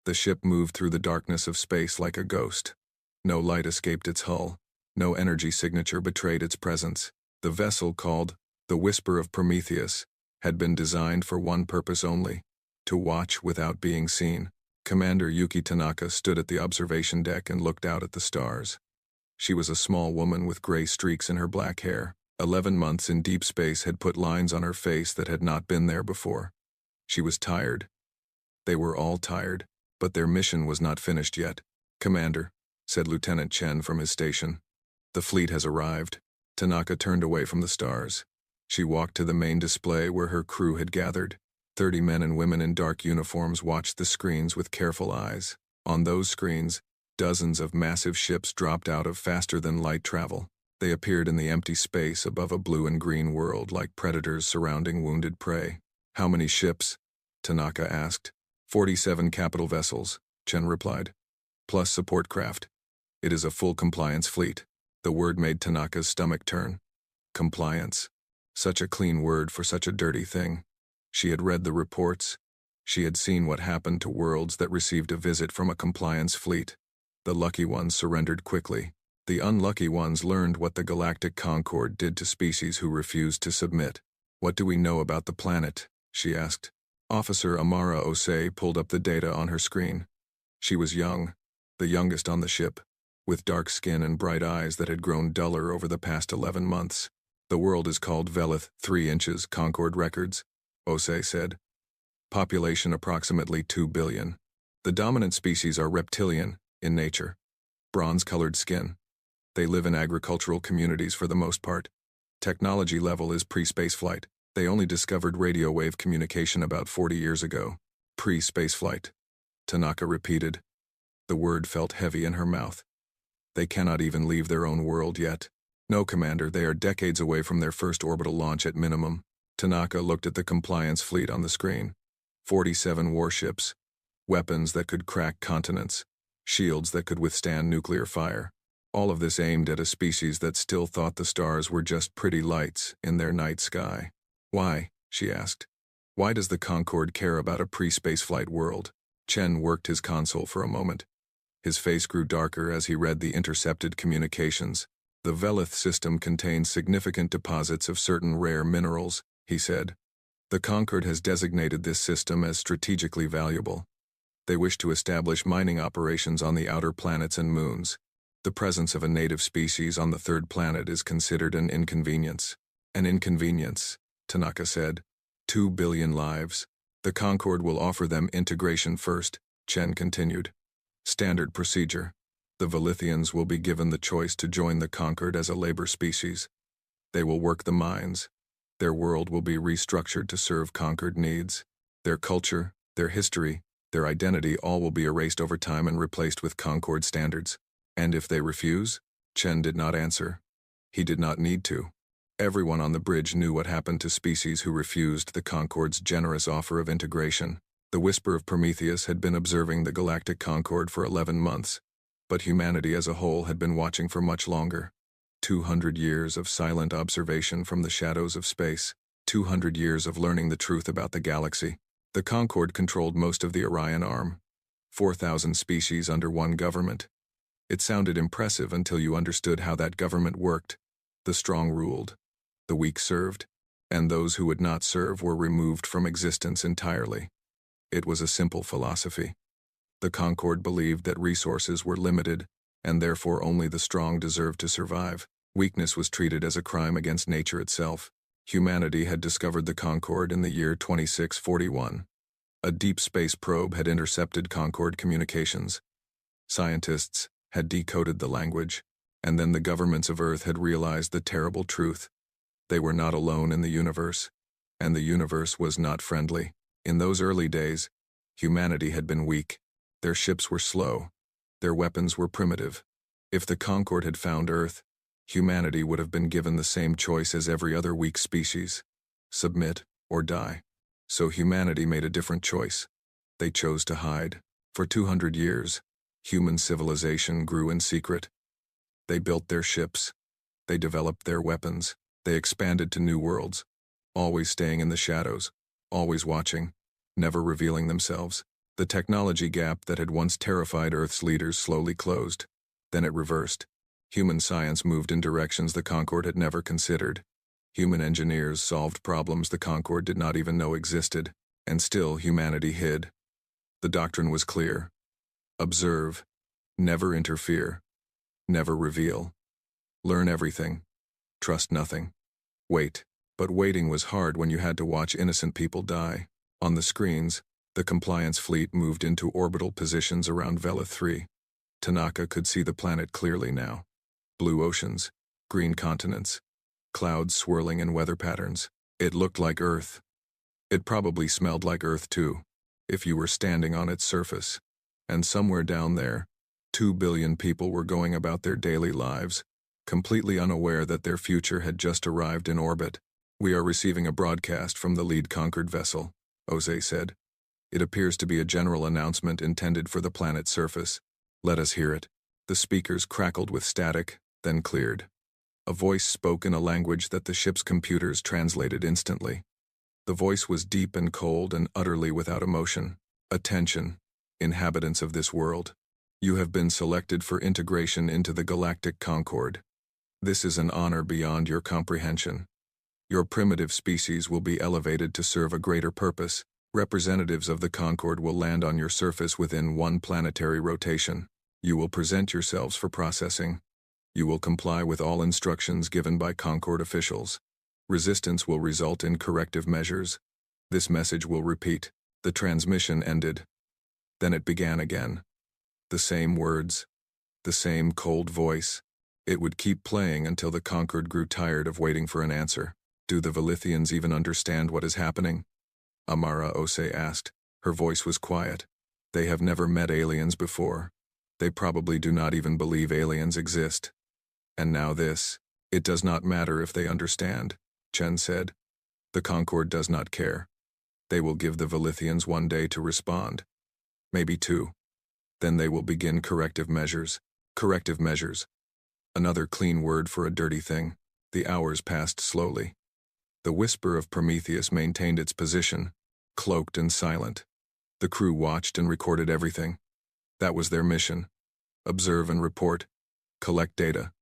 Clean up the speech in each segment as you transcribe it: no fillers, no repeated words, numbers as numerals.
The ship moved through the darkness of space like a ghost. No light escaped its hull. No energy signature betrayed its presence. The vessel, called the Whisper of Prometheus, had been designed for one purpose only: to watch without being seen. Commander Yuki Tanaka stood at the observation deck and looked out at the stars. She was a small woman with gray streaks in her black hair. 11 months in deep space had put lines on her face that had not been there before. She was tired. They were all tired, but their mission was not finished yet. "Commander," said Lieutenant Chen from his station, "the fleet has arrived." Tanaka turned away from the stars. She walked to the main display where her crew had gathered. 30 men and women in dark uniforms watched the screens with careful eyes. On those screens, dozens of massive ships dropped out of faster-than-light travel. They appeared in the empty space above a blue and green world like predators surrounding wounded prey. "How many ships?" Tanaka asked. 47 capital vessels," Chen replied, "plus support craft. It is a full compliance fleet." The word made Tanaka's stomach turn. Compliance. Such a clean word for such a dirty thing. She had read the reports. She had seen what happened to worlds that received a visit from a compliance fleet. The lucky ones surrendered quickly. The unlucky ones learned what the Galactic Concord did to species who refused to submit. "What do we know about the planet?" she asked. Officer Amara Osei pulled up the data on her screen. She was young, the youngest on the ship, with dark skin and bright eyes that had grown duller over the past 11 months. "The world is called Velith, 3 inches, Concord records," Osei said. "Population approximately 2 billion. The dominant species are reptilian, in nature. Bronze-colored skin. They live in agricultural communities for the most part. Technology level is pre-spaceflight. They only discovered radio wave communication about 40 years ago. Pre-spaceflight," Tanaka repeated. The word felt heavy in her mouth. "They cannot even leave their own world yet." "No, Commander, they are decades away from their first orbital launch at minimum." Tanaka looked at the compliance fleet on the screen. 47 warships. Weapons that could crack continents. Shields that could withstand nuclear fire. All of this aimed at a species that still thought the stars were just pretty lights in their night sky. "Why?" she asked. "Why does the Concord care about a pre-spaceflight world?" Chen worked his console for a moment. His face grew darker as he read the intercepted communications. "The Velith system contains significant deposits of certain rare minerals," he said. "The Concord has designated this system as strategically valuable. They wish to establish mining operations on the outer planets and moons. The presence of a native species on the third planet is considered an inconvenience." "An inconvenience," Tanaka said. 2 billion lives. "The Concord will offer them integration first," Chen continued. "Standard procedure. The Velithians will be given the choice to join the Concord as a labor species. They will work the mines. Their world will be restructured to serve Concord needs. Their culture, their history, their identity all will be erased over time and replaced with Concord standards. And if they refuse?" Chen did not answer. He did not need to. Everyone on the bridge knew what happened to species who refused the Concord's generous offer of integration. The Whisper of Prometheus had been observing the Galactic Concord for 11 months, but humanity as a whole had been watching for much longer. 200 years of silent observation from the shadows of space. 200 years of learning the truth about the galaxy. The Concord controlled most of the Orion Arm. 4,000 species under one government. It sounded impressive until you understood how that government worked. The strong ruled. The weak served. And those who would not serve were removed from existence entirely. It was a simple philosophy. The Concord believed that resources were limited, and therefore only the strong deserved to survive. Weakness was treated as a crime against nature itself. Humanity had discovered the Concord in the year 2641. A deep space probe had intercepted Concord communications. Scientists had decoded the language, and then the governments of Earth had realized the terrible truth. They were not alone in the universe, and the universe was not friendly. In those early days, humanity had been weak. Their ships were slow. Their weapons were primitive. If the Concord had found Earth, humanity would have been given the same choice as every other weak species: submit or die. So humanity made a different choice. They chose to hide. For 200 years, human civilization grew in secret. They built their ships. They developed their weapons. They expanded to new worlds, always staying in the shadows, always watching, never revealing themselves. The technology gap that had once terrified Earth's leaders slowly closed. Then it reversed. Human science moved in directions the Concorde had never considered. Human engineers solved problems the Concorde did not even know existed, and still humanity hid. The doctrine was clear. Observe. Never interfere. Never reveal. Learn everything. Trust nothing. Wait. But waiting was hard when you had to watch innocent people die. On the screens, the compliance fleet moved into orbital positions around Vela 3. Tanaka could see the planet clearly now. Blue oceans, green continents, clouds swirling in weather patterns. It looked like Earth. It probably smelled like Earth too, if you were standing on its surface. And somewhere down there, 2 billion people were going about their daily lives, completely unaware that their future had just arrived in orbit. "We are receiving a broadcast from the lead Concorde vessel," Ose said. "It appears to be a general announcement intended for the planet's surface. Let us hear it." The speakers crackled with static, then cleared. A voice spoke in a language that the ship's computers translated instantly. The voice was deep and cold and utterly without emotion. "Attention, inhabitants of this world. You have been selected for integration into the Galactic Concorde. This is an honor beyond your comprehension. Your primitive species will be elevated to serve a greater purpose. Representatives of the Concorde will land on your surface within one planetary rotation. You will present yourselves for processing. You will comply with all instructions given by Concorde officials. Resistance will result in corrective measures. This message will repeat." The transmission ended. Then it began again. The same words. The same cold voice. It would keep playing until the Concorde grew tired of waiting for an answer. "Do the Velithians even understand what is happening?" Amara Ose asked. Her voice was quiet. "They have never met aliens before. They probably do not even believe aliens exist. And now this. It does not matter if they understand," Chen said. "The Concorde does not care. They will give the Velithians 1 day to respond. Maybe 2. Then they will begin corrective measures." Corrective measures. Another clean word for a dirty thing. The hours passed slowly. The whisper of Prometheus maintained its position, cloaked and silent. The crew watched and recorded everything. That was their mission. Observe and report. Collect data.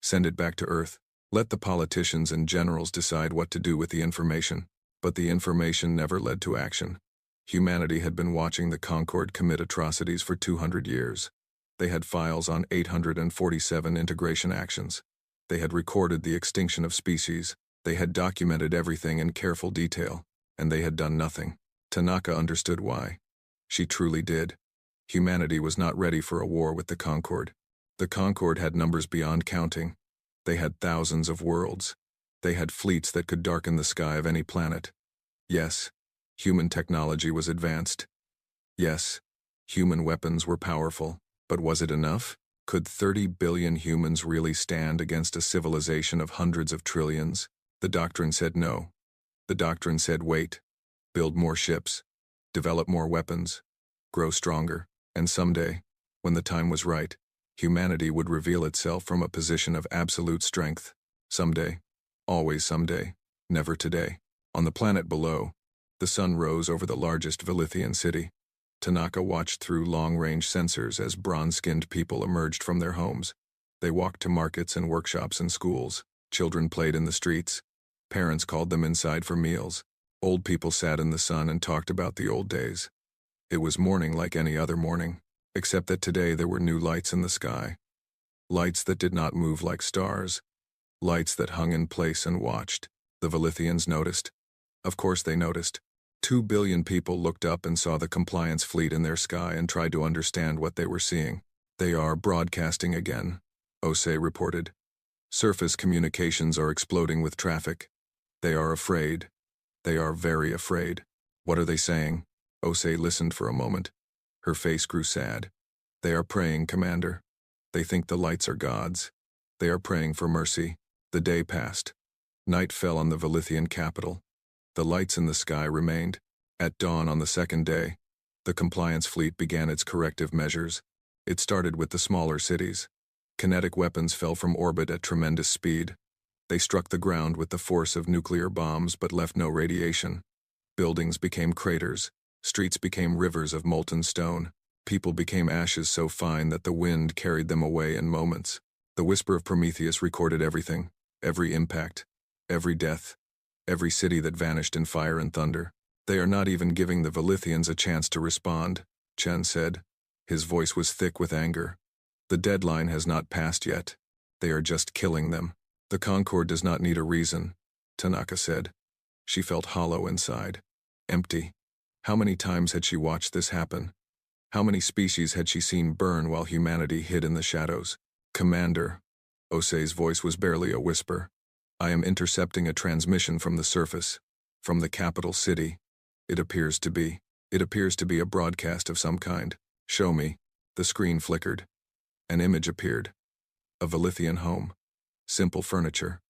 Send it back to Earth. Let the politicians and generals decide what to do with the information. But the information never led to action. Humanity had been watching the Concorde commit atrocities for 200 years. They had files on 847 integration actions. They had recorded the extinction of species. They had documented everything in careful detail, and they had done nothing. Tanaka understood why. She truly did. Humanity was not ready for a war with the Concorde. The Concorde had numbers beyond counting. They had thousands of worlds. They had fleets that could darken the sky of any planet. Yes, human technology was advanced. Yes, human weapons were powerful. But was it enough? Could 30 billion humans really stand against a civilization of hundreds of trillions? The doctrine said no. The doctrine said wait, build more ships, develop more weapons, grow stronger, and someday, when the time was right, humanity would reveal itself from a position of absolute strength. Someday, always someday, never today. On the planet below, the sun rose over the largest Velithian city. Tanaka watched through long-range sensors as bronze-skinned people emerged from their homes. They walked to markets and workshops and schools. Children played in the streets. Parents called them inside for meals. Old people sat in the sun and talked about the old days. It was morning like any other morning, except that today there were new lights in the sky. Lights that did not move like stars. Lights that hung in place and watched. The Velithians noticed. Of course they noticed. 2 billion people looked up and saw the compliance fleet in their sky and tried to understand what they were seeing. "They are broadcasting again," Ose reported. "Surface communications are exploding with traffic. They are afraid. They are very afraid." "What are they saying?" Ose listened for a moment. Her face grew sad. "They are praying, Commander. They think the lights are gods. They are praying for mercy." The day passed. Night fell on the Velithian capital. The lights in the sky remained. At dawn on the second day, the compliance fleet began its corrective measures. It started with the smaller cities. Kinetic weapons fell from orbit at tremendous speed. They struck the ground with the force of nuclear bombs but left no radiation. Buildings became craters. Streets became rivers of molten stone. People became ashes so fine that the wind carried them away in moments. The whisper of Prometheus recorded everything, every impact, every death, every city that vanished in fire and thunder. They are not even giving the Velithians a chance to respond, Chen said. His voice was thick with anger. The deadline has not passed yet. They are just killing them. The Concord does not need a reason, Tanaka said. She felt hollow inside. Empty. How many times had she watched this happen? How many species had she seen burn while humanity hid in the shadows? Commander. Osei's voice was barely a whisper. I am intercepting a transmission from the surface. From the capital city. It appears to be a broadcast of some kind. Show me. The screen flickered. An image appeared. A Velithian home. Simple furniture.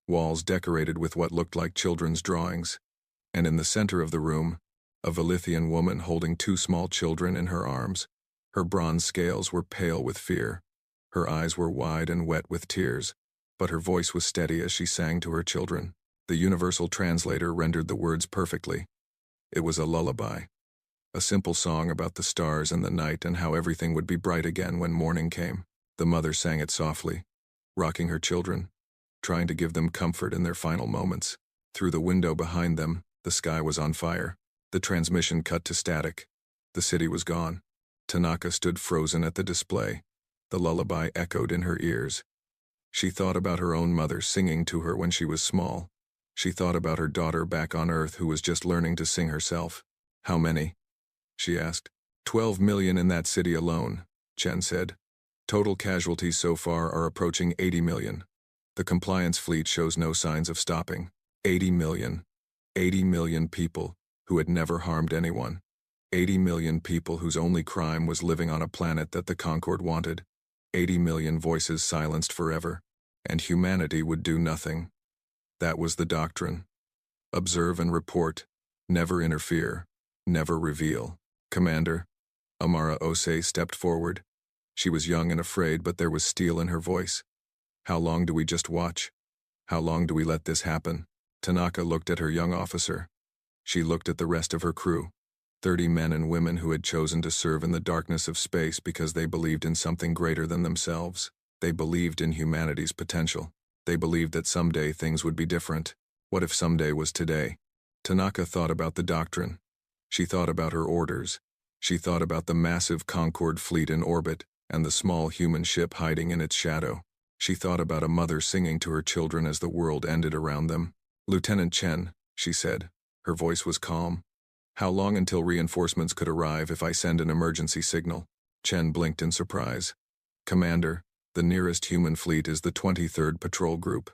Walls decorated with what looked like children's drawings. And in the center of the room, a Velithian woman holding two small children in her arms. Her bronze scales were pale with fear. Her eyes were wide and wet with tears, but her voice was steady as she sang to her children. The universal translator rendered the words perfectly. It was a lullaby. A simple song about the stars and the night and how everything would be bright again when morning came. The mother sang it softly, rocking her children, trying to give them comfort in their final moments. Through the window behind them, the sky was on fire. The transmission cut to static. The city was gone. Tanaka stood frozen at the display. The lullaby echoed in her ears. She thought about her own mother singing to her when she was small. She thought about her daughter back on Earth who was just learning to sing herself. How many? She asked. 12 million in that city alone, Chen said. Total casualties so far are approaching 80 million. The compliance fleet shows no signs of stopping. 80 million. 80 million people who had never harmed anyone. 80 million people whose only crime was living on a planet that the Concord wanted. 80 million voices silenced forever. And humanity would do nothing. That was the doctrine. Observe and report. Never interfere. Never reveal. Commander. Amara Osei stepped forward. She was young and afraid, but there was steel in her voice. How long do we just watch? How long do we let this happen? Tanaka looked at her young officer. She looked at the rest of her crew. 30 men and women who had chosen to serve in the darkness of space because they believed in something greater than themselves. They believed in humanity's potential. They believed that someday things would be different. What if someday was today? Tanaka thought about the doctrine. She thought about her orders. She thought about the massive Concord fleet in orbit and the small human ship hiding in its shadow. She thought about a mother singing to her children as the world ended around them. Lieutenant Chen, she said. Her voice was calm. How long until reinforcements could arrive if I send an emergency signal? Chen blinked in surprise. Commander, the nearest human fleet is the 23rd Patrol Group.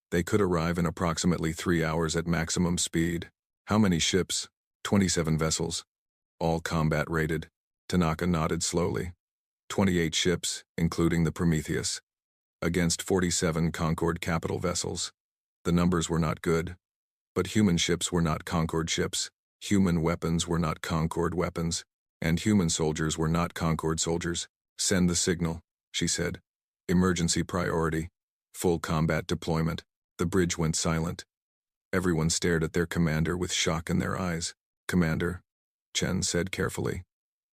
They could arrive in approximately 3 hours at maximum speed. How many ships? 27 vessels. All combat rated. Tanaka nodded slowly. 28 ships, including the Prometheus. Against 47 Concord capital vessels. The numbers were not good. But human ships were not Concord ships. Human weapons were not Concord weapons. And human soldiers were not Concord soldiers. Send the signal, she said. Emergency priority. Full combat deployment. The bridge went silent. Everyone stared at their commander with shock in their eyes. Commander, Chen said carefully.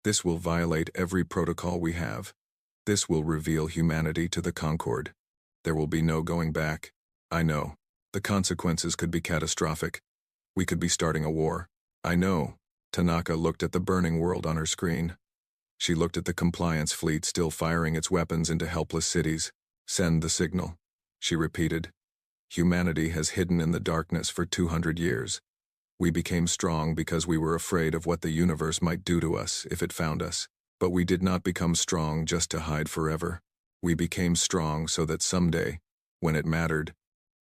This will violate every protocol we have. This will reveal humanity to the Concord. There will be no going back. I know. The consequences could be catastrophic. We could be starting a war. I know. Tanaka looked at the burning world on her screen. She looked at the compliance fleet still firing its weapons into helpless cities. Send the signal, she repeated. Humanity has hidden in the darkness for 200 years. We became strong because we were afraid of what the universe might do to us if it found us. But we did not become strong just to hide forever. We became strong so that someday, when it mattered,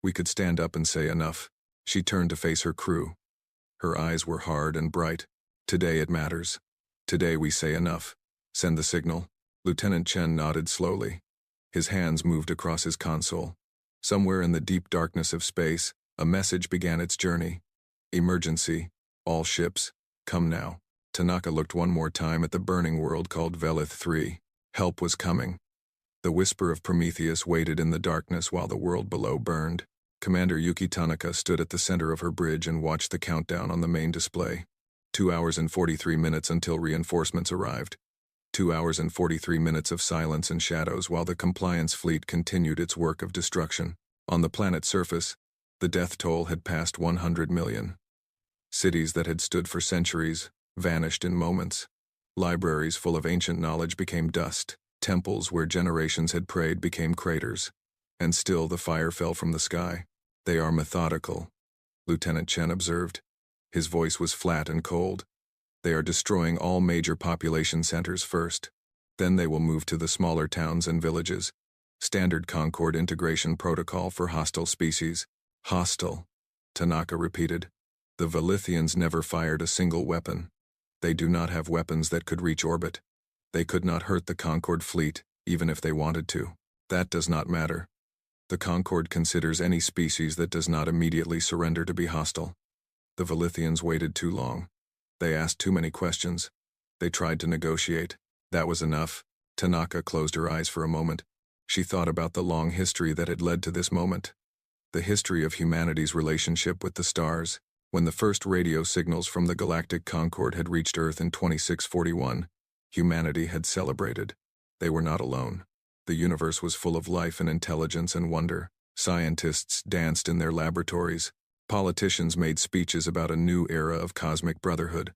we could stand up and say enough. She turned to face her crew. Her eyes were hard and bright. Today it matters. Today we say enough. Send the signal. Lieutenant Chen nodded slowly. His hands moved across his console. Somewhere in the deep darkness of space, a message began its journey. Emergency. All ships. Come now. Tanaka looked one more time at the burning world called Velith 3. Help was coming. The whisper of Prometheus waited in the darkness while the world below burned. Commander Yuki Tanaka stood at the center of her bridge and watched the countdown on the main display. 2 hours and 43 minutes until reinforcements arrived. 2 hours and 43 minutes of silence and shadows while the compliance fleet continued its work of destruction. On the planet's surface, the death toll had passed 100 million. Cities that had stood for centuries vanished in moments. Libraries full of ancient knowledge became dust. Temples where generations had prayed became craters. And still the fire fell from the sky. "They are methodical," Lieutenant Chen observed. His voice was flat and cold. "They are destroying all major population centers first. Then they will move to the smaller towns and villages. Standard Concord integration protocol for hostile species." "Hostile," Tanaka repeated. "The Velithians never fired a single weapon. They do not have weapons that could reach orbit. They could not hurt the Concord fleet, even if they wanted to. That does not matter. The Concord considers any species that does not immediately surrender to be hostile. The Velithians waited too long. They asked too many questions. They tried to negotiate. That was enough." Tanaka closed her eyes for a moment. She thought about the long history that had led to this moment. The history of humanity's relationship with the stars. When the first radio signals from the galactic Concord had reached Earth in 2641, humanity had celebrated. They were not alone. The universe was full of life and intelligence and wonder. Scientists danced in their laboratories. Politicians made speeches about a new era of cosmic brotherhood.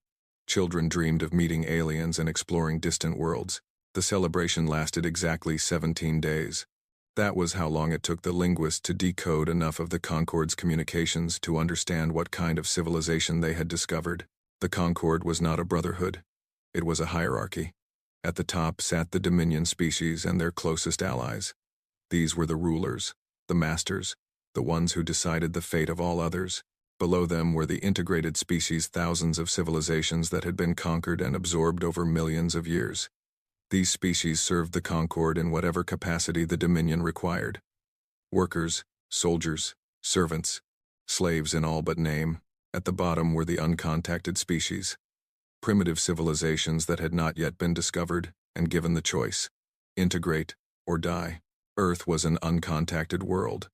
Children dreamed of meeting aliens and exploring distant worlds. The celebration lasted exactly 17 days. That was how long it took the linguists to decode enough of the Concord's communications to understand what kind of civilization they had discovered. The Concord was not a brotherhood. It was a hierarchy. At the top sat the Dominion species and their closest allies. These were the rulers, the masters, the ones who decided the fate of all others. Below them were the integrated species, thousands of civilizations that had been conquered and absorbed over millions of years. These species served the Concord in whatever capacity the Dominion required. Workers, soldiers, servants, slaves in all but name. At the bottom were the uncontacted species. Primitive civilizations that had not yet been discovered and given the choice. Integrate or die. Earth was an uncontacted world.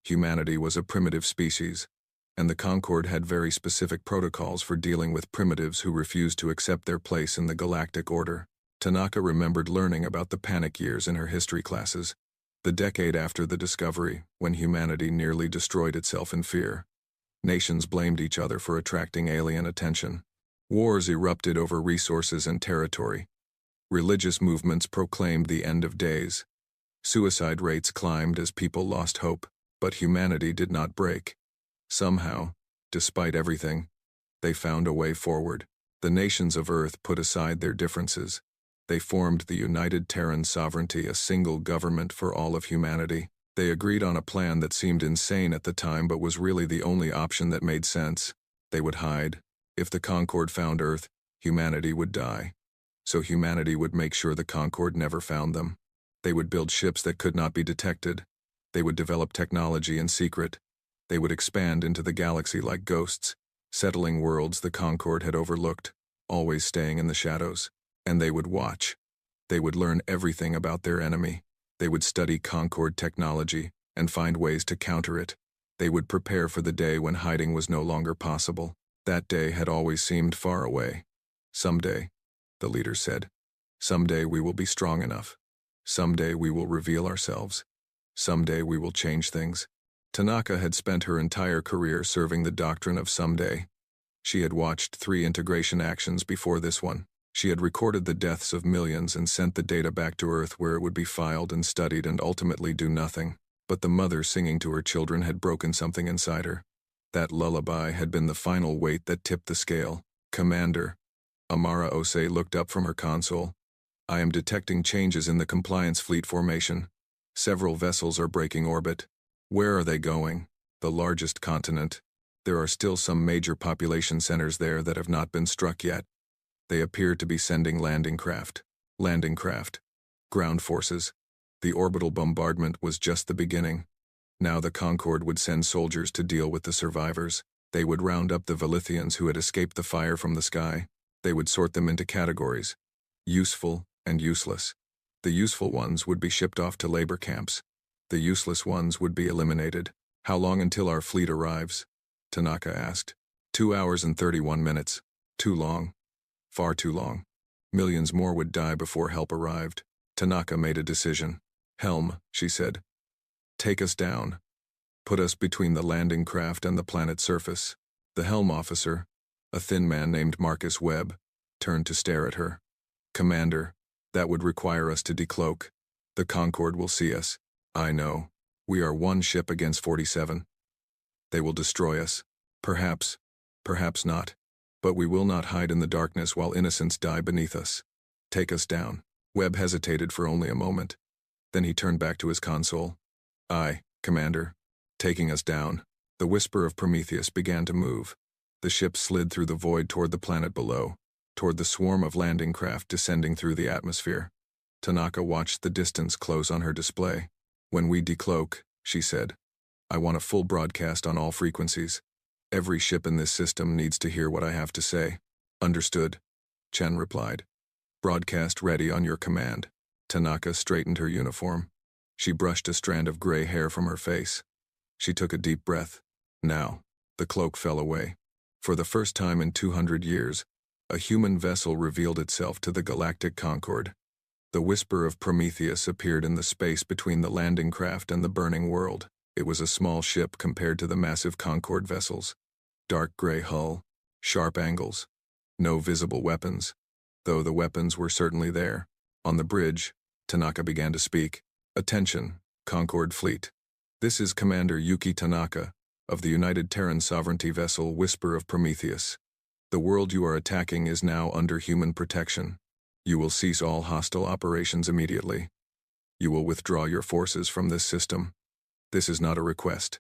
Humanity was a primitive species, and the Concord had very specific protocols for dealing with primitives who refused to accept their place in the galactic order. Tanaka remembered learning about the panic years in her history classes, the decade after the discovery, when humanity nearly destroyed itself in fear. Nations blamed each other for attracting alien attention. Wars erupted over resources and territory. Religious movements proclaimed the end of days. Suicide rates climbed as people lost hope, but humanity did not break. Somehow, despite everything, they found a way forward. The nations of Earth put aside their differences. They formed the United Terran Sovereignty, a single government for all of humanity. They agreed on a plan that seemed insane at the time but was really the only option that made sense. They would hide. If the Concord found Earth, humanity would die. So humanity would make sure the Concord never found them. They would build ships that could not be detected. They would develop technology in secret. They would expand into the galaxy like ghosts, settling worlds the Concord had overlooked, always staying in the shadows. And they would watch. They would learn everything about their enemy. They would study Concord technology and find ways to counter it. They would prepare for the day when hiding was no longer possible. That day had always seemed far away. "Someday," the leader said. "Someday we will be strong enough. Someday we will reveal ourselves. Someday we will change things." Tanaka had spent her entire career serving the doctrine of someday. She had watched 3 integration actions before this one. She had recorded the deaths of millions and sent the data back to Earth where it would be filed and studied and ultimately do nothing. But the mother singing to her children had broken something inside her. That lullaby had been the final weight that tipped the scale. "Commander." Amara Ose looked up from her console. "I am detecting changes in the compliance fleet formation. Several vessels are breaking orbit. Where are they going?" "The largest continent. There are still some major population centers there that have not been struck yet. They appear to be sending landing craft. Ground forces. The orbital bombardment was just the beginning. Now the Concord would send soldiers to deal with the survivors. They would round up the Velithians who had escaped the fire from the sky. They would sort them into categories: useful and useless. The useful ones would be shipped off to labor camps. The useless ones would be eliminated. "How long until our fleet arrives?" Tanaka asked. 2 hours and 31 minutes. Too long. Far too long. Millions more would die before help arrived. Tanaka made a decision. Helm, she said. Take us down. Put us between the landing craft and the planet's surface. The helm officer, a thin man named Marcus Webb, turned to stare at her. Commander, that would require us to decloak. The Concorde will see us. I know. We are one ship against 47. They will destroy us. Perhaps. Perhaps not. But we will not hide in the darkness while innocents die beneath us. Take us down. Webb hesitated for only a moment. Then he turned back to his console. Aye, Commander. Taking us down. The whisper of Prometheus began to move. The ship slid through the void toward the planet below, toward the swarm of landing craft descending through the atmosphere. Tanaka watched the distance close on her display. When we decloak, she said, I want a full broadcast on all frequencies. Every ship in this system needs to hear what I have to say. Understood, Chen replied. Broadcast ready on your command. Tanaka straightened her uniform. She brushed a strand of gray hair from her face. She took a deep breath. Now, the cloak fell away. For the first time in 200 years, a human vessel revealed itself to the galactic Concorde. The whisper of Prometheus appeared in the space between the landing craft and the burning world. It was a small ship compared to the massive Concorde vessels. Dark gray hull, sharp angles, no visible weapons, though the weapons were certainly there. On the bridge, Tanaka began to speak. Attention, Concorde Fleet. This is Commander Yuki Tanaka, of the United Terran Sovereignty vessel Whisper of Prometheus. The world you are attacking is now under human protection. You will cease all hostile operations immediately. You will withdraw your forces from this system. This is not a request.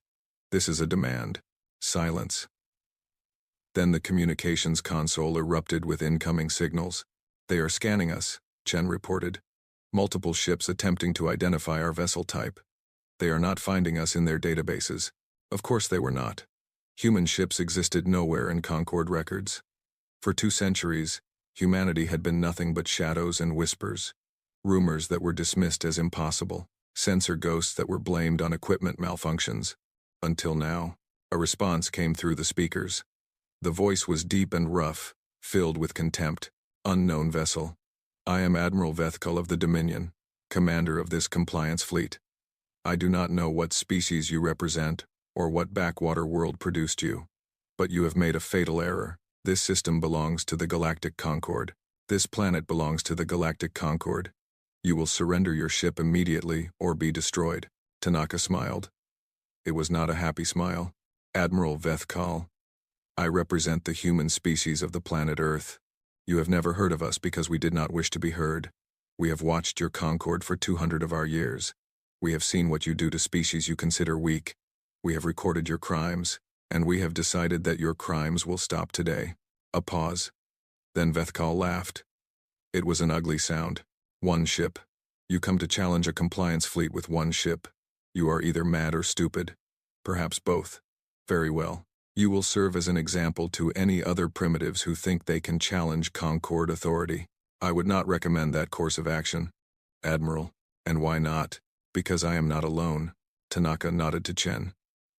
This is a demand. Silence. Then the communications console erupted with incoming signals. They are scanning us, Chen reported. Multiple ships attempting to identify our vessel type. They are not finding us in their databases. Of course they were not. Human ships existed nowhere in Concorde records. For 2 centuries, humanity had been nothing but shadows and whispers. Rumors that were dismissed as impossible. Sensor ghosts that were blamed on equipment malfunctions. Until now, a response came through the speakers. The voice was deep and rough, filled with contempt. Unknown vessel. I am Admiral Vethkal of the Dominion, commander of this compliance fleet. I do not know what species you represent, or what backwater world produced you. But you have made a fatal error. This system belongs to the Galactic Concorde. This planet belongs to the Galactic Concorde. You will surrender your ship immediately or be destroyed. Tanaka smiled. It was not a happy smile. Admiral Vethkal, I represent the human species of the planet Earth. You have never heard of us because we did not wish to be heard. We have watched your Concorde for 200 of our years. We have seen what you do to species you consider weak. We have recorded your crimes, and we have decided that your crimes will stop today. A pause. Then Vethkal laughed. It was an ugly sound. 1 ship. You come to challenge a compliance fleet with 1 ship. You are either mad or stupid. Perhaps both. Very well. You will serve as an example to any other primitives who think they can challenge Concorde authority. I would not recommend that course of action, Admiral. And why not? Because I am not alone. Tanaka nodded to Chen.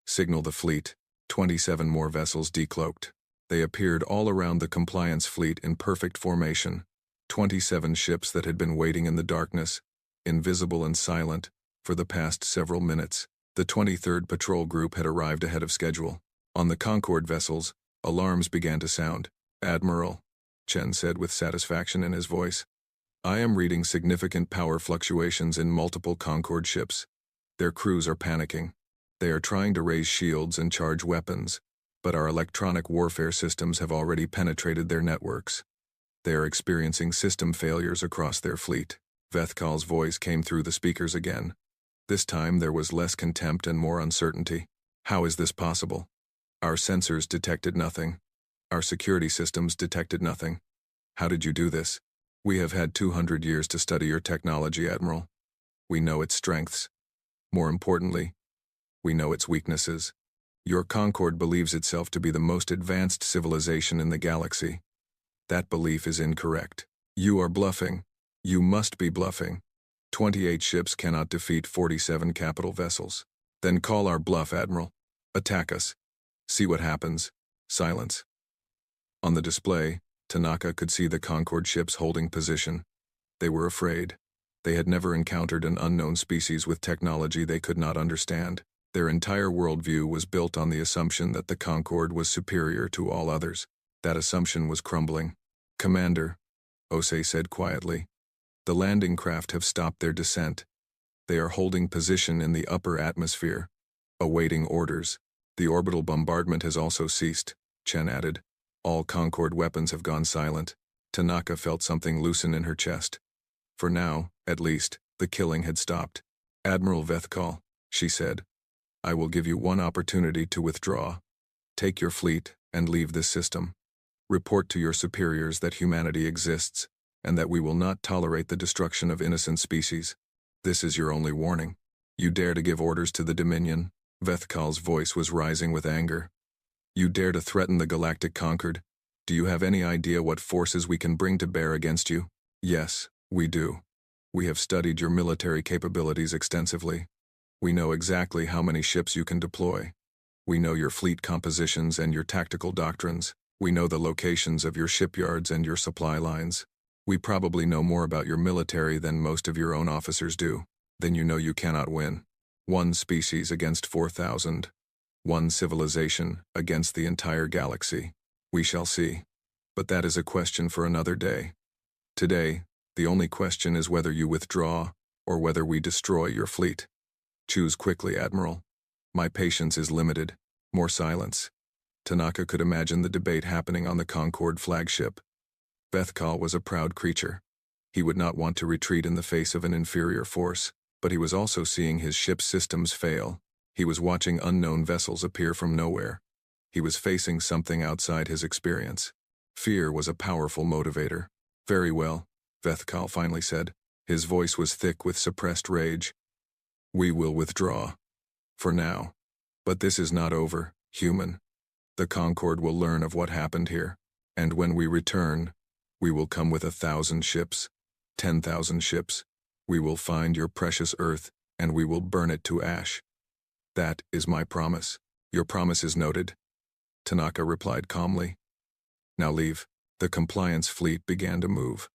Signal the fleet. 27 more vessels decloaked. They appeared all around the compliance fleet in perfect formation. 27 ships that had been waiting in the darkness, invisible and silent, for the past several minutes. The 23rd Patrol Group had arrived ahead of schedule. On the Concorde vessels, alarms began to sound. Admiral, Chen said with satisfaction in his voice. I am reading significant power fluctuations in multiple Concorde ships. Their crews are panicking. They are trying to raise shields and charge weapons, but our electronic warfare systems have already penetrated their networks. They are experiencing system failures across their fleet. Vethkal's voice came through the speakers again. This time there was less contempt and more uncertainty. How is this possible? Our sensors detected nothing. Our security systems detected nothing. How did you do this? We have had 200 years to study your technology, Admiral. We know its strengths. More importantly, we know its weaknesses. Your Concorde believes itself to be the most advanced civilization in the galaxy. That belief is incorrect. You are bluffing. You must be bluffing. 28 ships cannot defeat 47 capital vessels. Then call our bluff, Admiral. Attack us. See what happens. Silence. On the display, Tanaka could see the Concorde ships holding position. They were afraid. They had never encountered an unknown species with technology they could not understand. Their entire worldview was built on the assumption that the Concorde was superior to all others. That assumption was crumbling. "Commander," Osei said quietly, "the landing craft have stopped their descent. They are holding position in the upper atmosphere, awaiting orders. The orbital bombardment has also ceased," Chen added. "All Concorde weapons have gone silent." Tanaka felt something loosen in her chest. For now, at least, the killing had stopped. "Admiral Vethkal," she said, "I will give you one opportunity to withdraw. Take your fleet and leave this system. Report to your superiors that humanity exists, and that we will not tolerate the destruction of innocent species. This is your only warning. You dare to give orders to the Dominion?" Vethkal's voice was rising with anger. "You dare to threaten the Galactic Concord? Do you have any idea what forces we can bring to bear against you?" "Yes, we do. We have studied your military capabilities extensively. We know exactly how many ships you can deploy. We know your fleet compositions and your tactical doctrines. We know the locations of your shipyards and your supply lines. We probably know more about your military than most of your own officers do. Then you know you cannot win. One species against 4,000. One civilization against the entire galaxy. We shall see. But that is a question for another day. Today, the only question is whether you withdraw or whether we destroy your fleet. Choose quickly, Admiral. My patience is limited." More silence. Tanaka could imagine the debate happening on the Concorde flagship. Vethkal was a proud creature. He would not want to retreat in the face of an inferior force, but he was also seeing his ship's systems fail. He was watching unknown vessels appear from nowhere. He was facing something outside his experience. Fear was a powerful motivator. "Very well," Vethkal finally said. His voice was thick with suppressed rage. "We will withdraw. For now. But this is not over, human. The Concorde will learn of what happened here. And when we return, we will come with 1,000 ships, 10,000 ships. We will find your precious Earth, and we will burn it to ash. That is my promise." "Your promise is noted," Tanaka replied calmly. "Now leave." The compliance fleet began to move.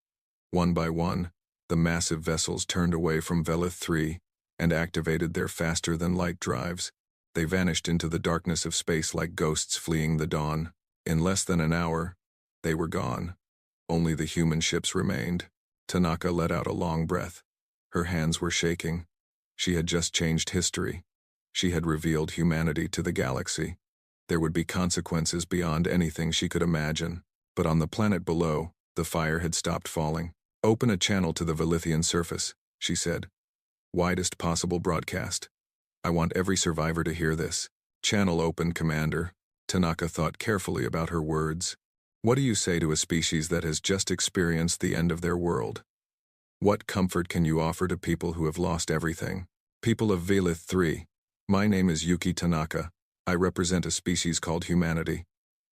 One by one, the massive vessels turned away from Velith 3 and activated their faster-than-light drives. They vanished into the darkness of space like ghosts fleeing the dawn. In less than an hour, they were gone. Only the human ships remained. Tanaka let out a long breath. Her hands were shaking. She had just changed history. She had revealed humanity to the galaxy. There would be consequences beyond anything she could imagine. But on the planet below, the fire had stopped falling. "Open a channel to the Velithian surface," she said. "Widest possible broadcast. I want every survivor to hear this." "Channel open, Commander." Tanaka thought carefully about her words. What do you say to a species that has just experienced the end of their world? What comfort can you offer to people who have lost everything? People of Velith 3. My name is Yuki Tanaka. I represent a species called humanity.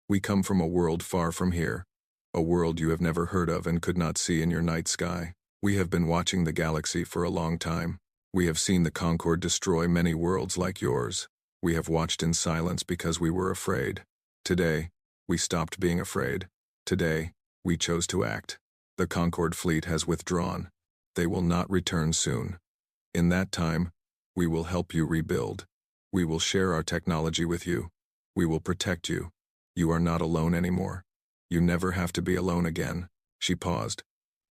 We come from a world far from here. A world you have never heard of and could not see in your night sky. We have been watching the galaxy for a long time. We have seen the Concorde destroy many worlds like yours. We have watched in silence because we were afraid. Today, we stopped being afraid. Today, we chose to act. The Concorde fleet has withdrawn. They will not return soon. In that time, we will help you rebuild. We will share our technology with you. We will protect you. You are not alone anymore. You never have to be alone again. She paused.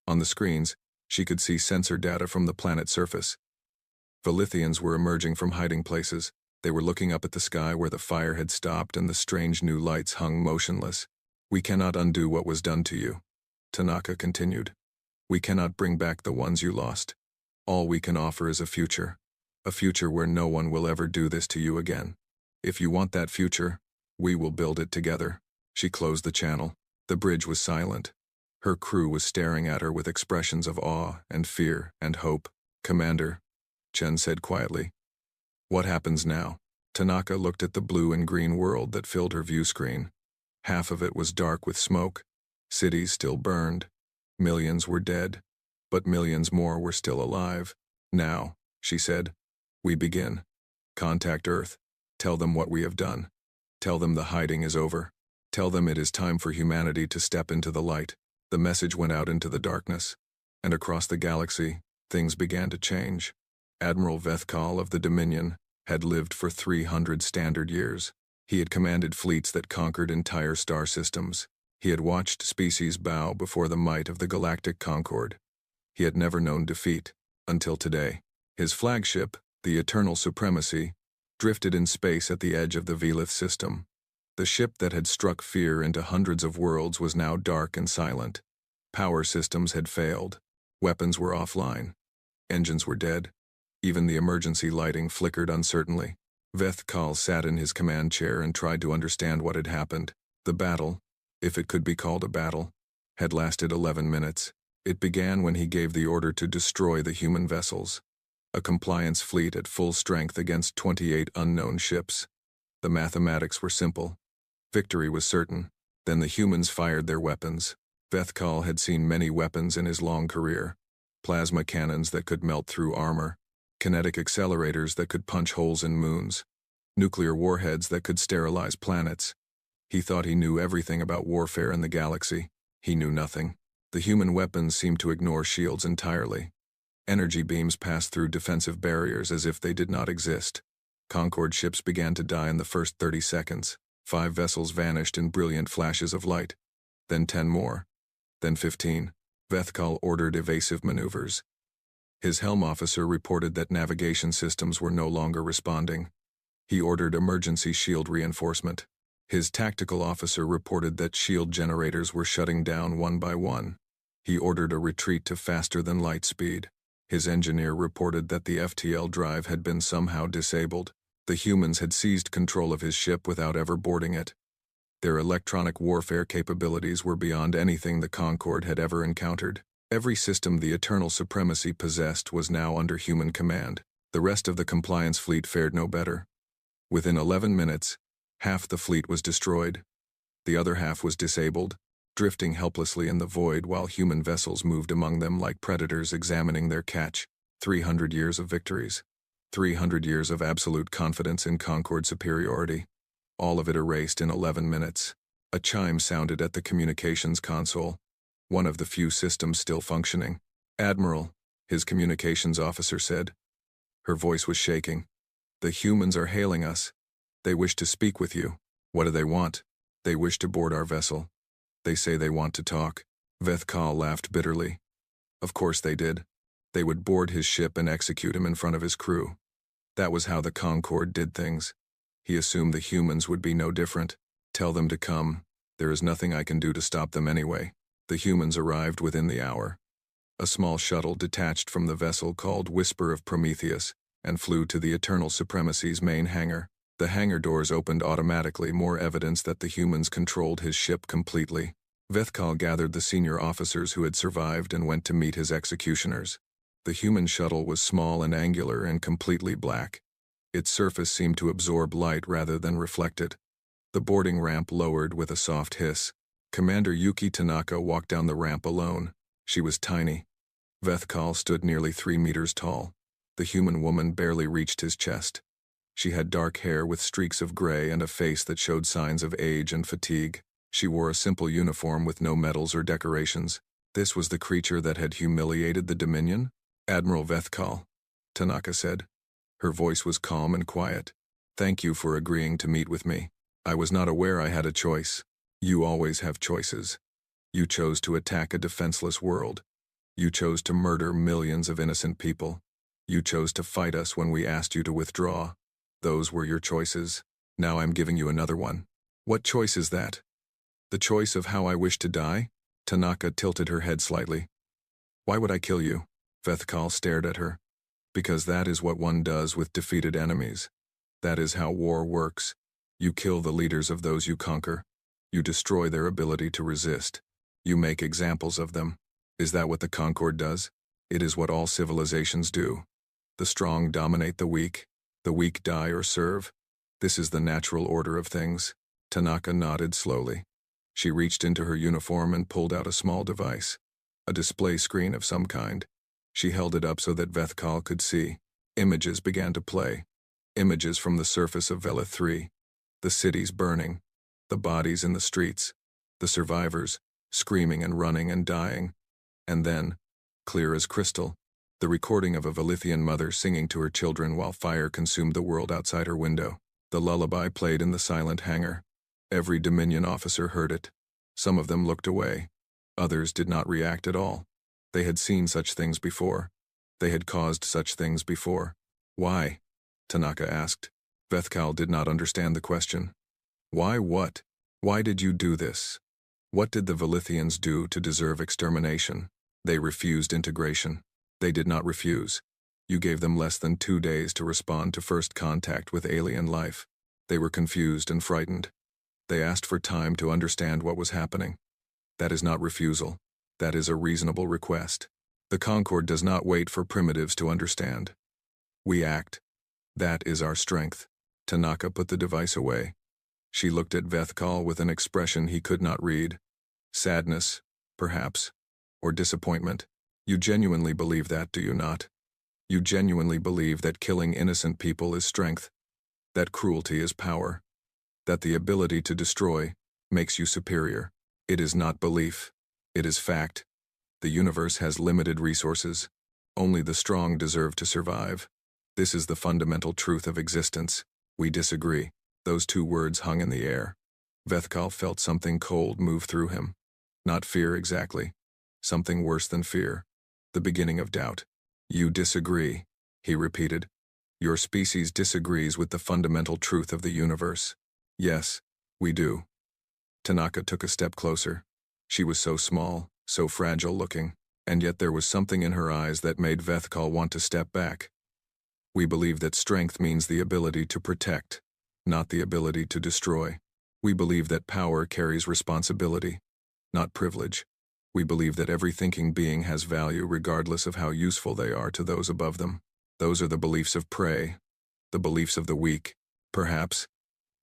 On the screens, she could see sensor data from the planet's surface. Velithians were emerging from hiding places. They were looking up at the sky where the fire had stopped and the strange new lights hung motionless. We cannot undo what was done to you, Tanaka continued. We cannot bring back the ones you lost. All we can offer is a future where no one will ever do this to you again. If you want that future, we will build it together. She closed the channel. The bridge was silent. Her crew was staring at her with expressions of awe and fear and hope. Commander, Chen said quietly. What happens now? Tanaka looked at the blue and green world that filled her view screen. Half of it was dark with smoke. Cities still burned. Millions were dead, but millions more were still alive. Now, she said, we begin. Contact Earth. Tell them what we have done. Tell them the hiding is over. Tell them it is time for humanity to step into the light. The message went out into the darkness. And across the galaxy, things began to change. Admiral Vethkal of the Dominion had lived for 300 standard years. He had commanded fleets that conquered entire star systems. He had watched species bow before the might of the galactic concord. He had never known defeat, until today. His flagship, the Eternal Supremacy, drifted in space at the edge of the Velith system. The ship that had struck fear into hundreds of worlds was now dark and silent. Power systems had failed. Weapons were offline. Engines were dead. Even the emergency lighting flickered uncertainly. Vethkal sat in his command chair and tried to understand what had happened. The battle, if it could be called a battle, had lasted 11 minutes. It began when he gave the order to destroy the human vessels. A compliance fleet at full strength against 28 unknown ships. The mathematics were simple. Victory was certain. Then the humans fired their weapons. Vethkal had seen many weapons in his long career. Plasma cannons that could melt through armor. Kinetic accelerators that could punch holes in moons. Nuclear warheads that could sterilize planets. He thought he knew everything about warfare in the galaxy. He knew nothing. The human weapons seemed to ignore shields entirely. Energy beams passed through defensive barriers as if they did not exist. Concord ships began to die in the first 30 seconds. 5 vessels vanished in brilliant flashes of light. Then 10 more. Then 15. Vethkal ordered evasive maneuvers. His helm officer reported that navigation systems were no longer responding. He ordered emergency shield reinforcement. His tactical officer reported that shield generators were shutting down one by one. He ordered a retreat to faster than light speed. His engineer reported that the FTL drive had been somehow disabled. The humans had seized control of his ship without ever boarding it. Their electronic warfare capabilities were beyond anything the Concord had ever encountered. Every system the Eternal Supremacy possessed was now under human command. The rest of the compliance fleet fared no better. Within 11 minutes, half the fleet was destroyed. The other half was disabled, drifting helplessly in the void while human vessels moved among them like predators examining their catch. 300 years of victories. 300 years of absolute confidence in Concord superiority. All of it erased in 11 minutes. A chime sounded at the communications console. One of the few systems still functioning. "Admiral," his communications officer said. Her voice was shaking. "The humans are hailing us. They wish to speak with you." "What do they want?" "They wish to board our vessel. They say they want to talk." Vethkal laughed bitterly. Of course they did. They would board his ship and execute him in front of his crew. That was how the Concord did things. He assumed the humans would be no different. "Tell them to come. There is nothing I can do to stop them anyway." The humans arrived within the hour. A small shuttle detached from the vessel called Whisper of Prometheus and flew to the Eternal Supremacy's main hangar. The hangar doors opened automatically, more evidence that the humans controlled his ship completely. Vethkal gathered the senior officers who had survived and went to meet his executioners. The human shuttle was small and angular and completely black. Its surface seemed to absorb light rather than reflect it. The boarding ramp lowered with a soft hiss. Commander Yuki Tanaka walked down the ramp alone. She was tiny. Vethkal stood nearly 3 meters tall. The human woman barely reached his chest. She had dark hair with streaks of gray and a face that showed signs of age and fatigue. She wore a simple uniform with no medals or decorations. This was the creature that had humiliated the Dominion? "Admiral Vethkal," Tanaka said. Her voice was calm and quiet. "Thank you for agreeing to meet with me. I was not aware I had a choice. You always have choices. You chose to attack a defenseless world. You chose to murder millions of innocent people. You chose to fight us when we asked you to withdraw. Those were your choices. Now I'm giving you another one." "What choice is that?" "The choice of how I wish to die?" Tanaka tilted her head slightly. "Why would I kill you?" Vethkal stared at her. "Because that is what one does with defeated enemies. That is how war works. You kill the leaders of those you conquer. You destroy their ability to resist. You make examples of them. Is that what the Concord does? It is what all civilizations do. The strong dominate the weak die or serve. This is the natural order of things." Tanaka nodded slowly. She reached into her uniform and pulled out a small device. A display screen of some kind. She held it up so that Vethkal could see. Images began to play. Images from the surface of Velith 3. The cities burning. The bodies in the streets. The survivors, screaming and running and dying. And then, clear as crystal, the recording of a Velithian mother singing to her children while fire consumed the world outside her window. The lullaby played in the silent hangar. Every Dominion officer heard it. Some of them looked away. Others did not react at all. They had seen such things before. They had caused such things before. Why? Tanaka asked. Vethkal did not understand the question. Why what? Why did you do this? What did the Velithians do to deserve extermination? They refused integration. They did not refuse. You gave them less than 2 days to respond to first contact with alien life. They were confused and frightened. They asked for time to understand what was happening. That is not refusal. That is a reasonable request. The Concord does not wait for primitives to understand. We act. That is our strength. Tanaka put the device away. She looked at Vethkal with an expression he could not read. Sadness, perhaps, or disappointment. You genuinely believe that, do you not? You genuinely believe that killing innocent people is strength, that cruelty is power, that the ability to destroy makes you superior. It is not belief. It is fact. The universe has limited resources. Only the strong deserve to survive. This is the fundamental truth of existence. We disagree. Those 2 words hung in the air. Vethkal felt something cold move through him. Not fear exactly. Something worse than fear. The beginning of doubt. You disagree, he repeated. Your species disagrees with the fundamental truth of the universe. Yes, we do. Tanaka took a step closer. She was so small, so fragile looking, and yet there was something in her eyes that made Vethkal want to step back. We believe that strength means the ability to protect, not the ability to destroy. We believe that power carries responsibility, not privilege. We believe that every thinking being has value regardless of how useful they are to those above them. Those are the beliefs of prey, the beliefs of the weak, perhaps.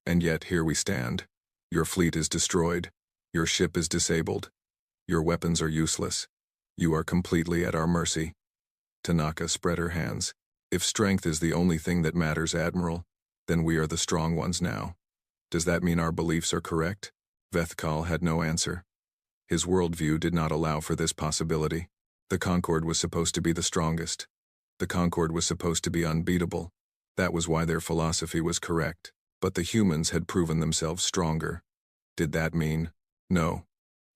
And yet here we stand. Your fleet is destroyed. Your ship is disabled. Your weapons are useless. You are completely at our mercy. Tanaka spread her hands. If strength is the only thing that matters, Admiral, then we are the strong ones now. Does that mean our beliefs are correct? Vethkal had no answer. His worldview did not allow for this possibility. The Concord was supposed to be the strongest. The Concord was supposed to be unbeatable. That was why their philosophy was correct. But the humans had proven themselves stronger. Did that mean? No.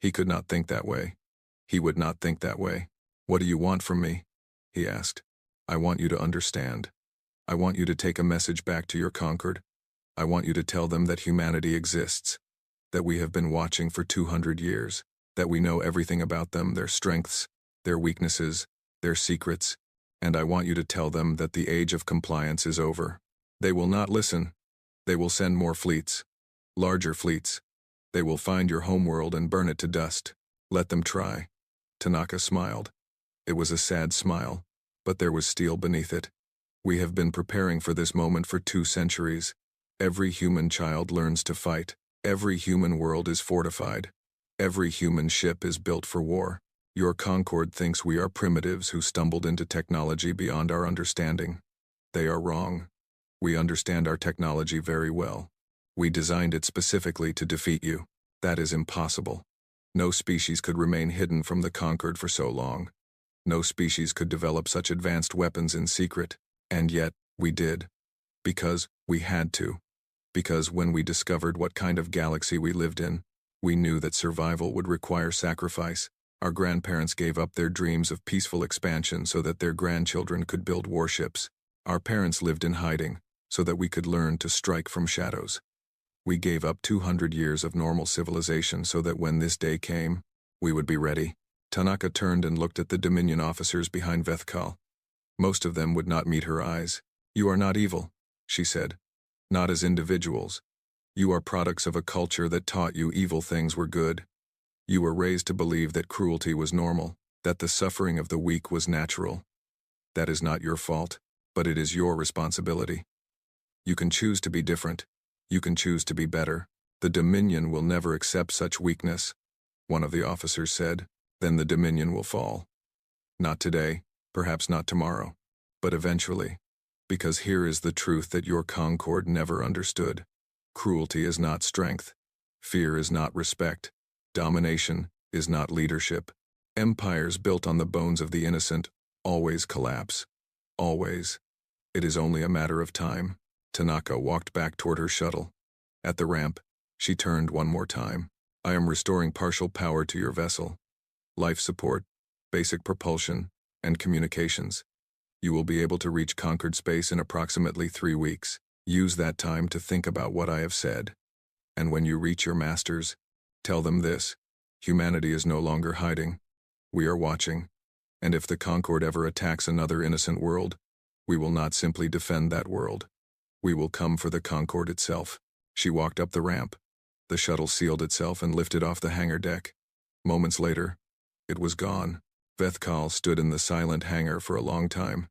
He could not think that way. He would not think that way. What do you want from me? He asked. I want you to understand. I want you to take a message back to your Concord. I want you to tell them that humanity exists, that we have been watching for 200 years, that we know everything about them, their strengths, their weaknesses, their secrets, and I want you to tell them that the age of compliance is over. They will not listen. They will send more fleets, larger fleets. They will find your homeworld and burn it to dust. Let them try. Tanaka smiled. It was a sad smile, but there was steel beneath it. We have been preparing for this moment for 2 centuries. Every human child learns to fight. Every human world is fortified. Every human ship is built for war. Your Concord thinks we are primitives who stumbled into technology beyond our understanding. They are wrong. We understand our technology very well. We designed it specifically to defeat you. That is impossible. No species could remain hidden from the Concord for so long. No species could develop such advanced weapons in secret. And yet, we did. Because we had to. Because when we discovered what kind of galaxy we lived in, we knew that survival would require sacrifice. Our grandparents gave up their dreams of peaceful expansion so that their grandchildren could build warships. Our parents lived in hiding so that we could learn to strike from shadows. We gave up 200 years of normal civilization so that when this day came, we would be ready. Tanaka turned and looked at the Dominion officers behind Vethkal. Most of them would not meet her eyes. You are not evil, she said. Not as individuals. You are products of a culture that taught you evil things were good. You were raised to believe that cruelty was normal, that the suffering of the weak was natural. That is not your fault, but it is your responsibility. You can choose to be different. You can choose to be better. The Dominion will never accept such weakness, one of the officers said. Then the Dominion will fall. Not today, perhaps not tomorrow, but eventually. Because here is the truth that your Concord never understood. Cruelty is not strength. Fear is not respect. Domination is not leadership. Empires built on the bones of the innocent always collapse. Always. It is only a matter of time. Tanaka walked back toward her shuttle. At the ramp, she turned one more time. I am restoring partial power to your vessel. Life support, basic propulsion, and communications. You will be able to reach conquered space in approximately 3 weeks. Use that time to think about what I have said. And when you reach your masters, tell them this: humanity is no longer hiding. We are watching. And if the Concord ever attacks another innocent world, we will not simply defend that world. We will come for the Concord itself. She walked up the ramp. The shuttle sealed itself and lifted off the hangar deck. Moments later, it was gone. Vethkal stood in the silent hangar for a long time.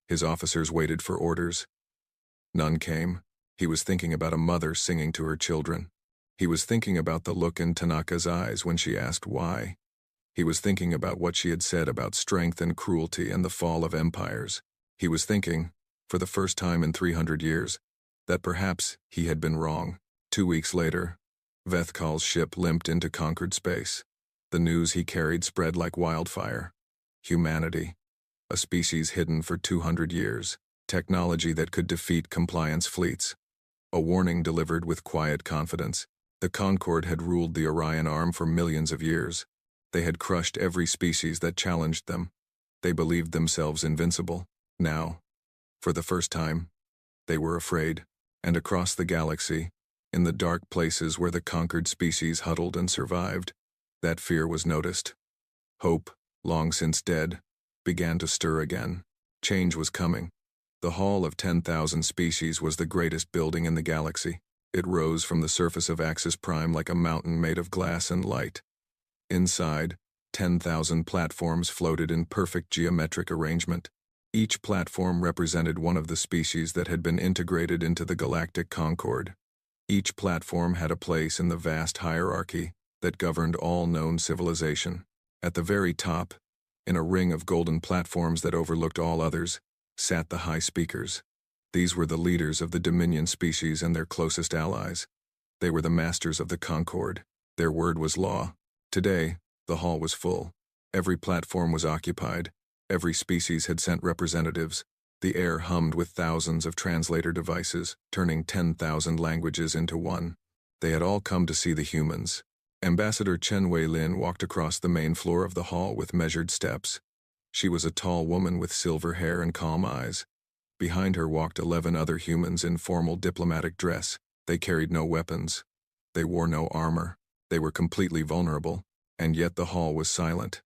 His officers waited for orders. None came. He was thinking about a mother singing to her children. He was thinking about the look in Tanaka's eyes when she asked why. He was thinking about what she had said about strength and cruelty and the fall of empires. He was thinking, for the first time in 300 years, that perhaps he had been wrong. 2 weeks later, Vethkal's ship limped into conquered space. The news he carried spread like wildfire. Humanity, a species hidden for 200 years, technology that could defeat compliance fleets. A warning delivered with quiet confidence. The Concord had ruled the Orion Arm for millions of years. They had crushed every species that challenged them. They believed themselves invincible. Now, for the first time, they were afraid. And across the galaxy, in the dark places where the conquered species huddled and survived, that fear was noticed. Hope, long since dead, began to stir again. Change was coming. The Hall of 10,000 Species was the greatest building in the galaxy. It rose from the surface of Axis Prime like a mountain made of glass and light. Inside, 10,000 platforms floated in perfect geometric arrangement. Each platform represented one of the species that had been integrated into the galactic Concord. Each platform had a place in the vast hierarchy that governed all known civilization. At the very top, in a ring of golden platforms that overlooked all others, sat the High Speakers. These were the leaders of the Dominion species and their closest allies. They were the masters of the Concord. Their word was law. Today, the hall was full. Every platform was occupied. Every species had sent representatives. The air hummed with thousands of translator devices, turning 10,000 languages into one. They had all come to see the humans. Ambassador Chen Wei-Lin walked across the main floor of the hall with measured steps. She was a tall woman with silver hair and calm eyes. Behind her walked 11 other humans in formal diplomatic dress. They carried no weapons. They wore no armor. They were completely vulnerable, and yet the hall was silent.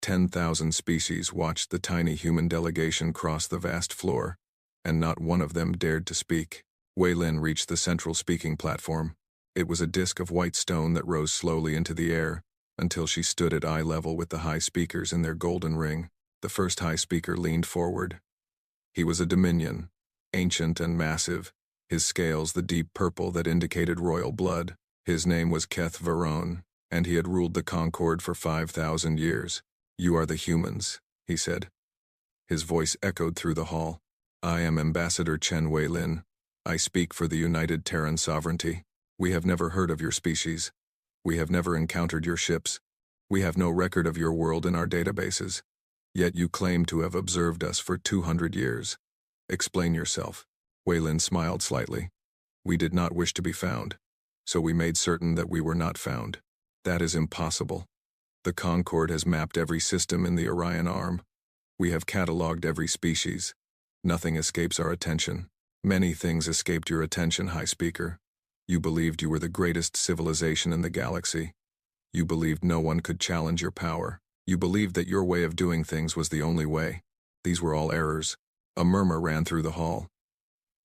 10,000 species watched the tiny human delegation cross the vast floor, and not one of them dared to speak. Wei-Lin reached the central speaking platform. It was a disk of white stone that rose slowly into the air, until she stood at eye level with the high speakers in their golden ring. The first high speaker leaned forward. He was a Dominion, ancient and massive, his scales the deep purple that indicated royal blood. His name was Keth Varone, and he had ruled the Concord for 5,000 years. "You are the humans," he said. His voice echoed through the hall. "I am Ambassador Chen Wei-Lin. I speak for the United Terran Sovereignty. We have never heard of your species. We have never encountered your ships. We have no record of your world in our databases. Yet you claim to have observed us for 200 years. Explain yourself." Wei-Lin smiled slightly. "We did not wish to be found, so we made certain that we were not found. That is impossible. The Concord has mapped every system in the Orion Arm. We have catalogued every species. Nothing escapes our attention. Many things escaped your attention, High Speaker. You believed you were the greatest civilization in the galaxy. You believed no one could challenge your power. You believed that your way of doing things was the only way. These were all errors." A murmur ran through the hall.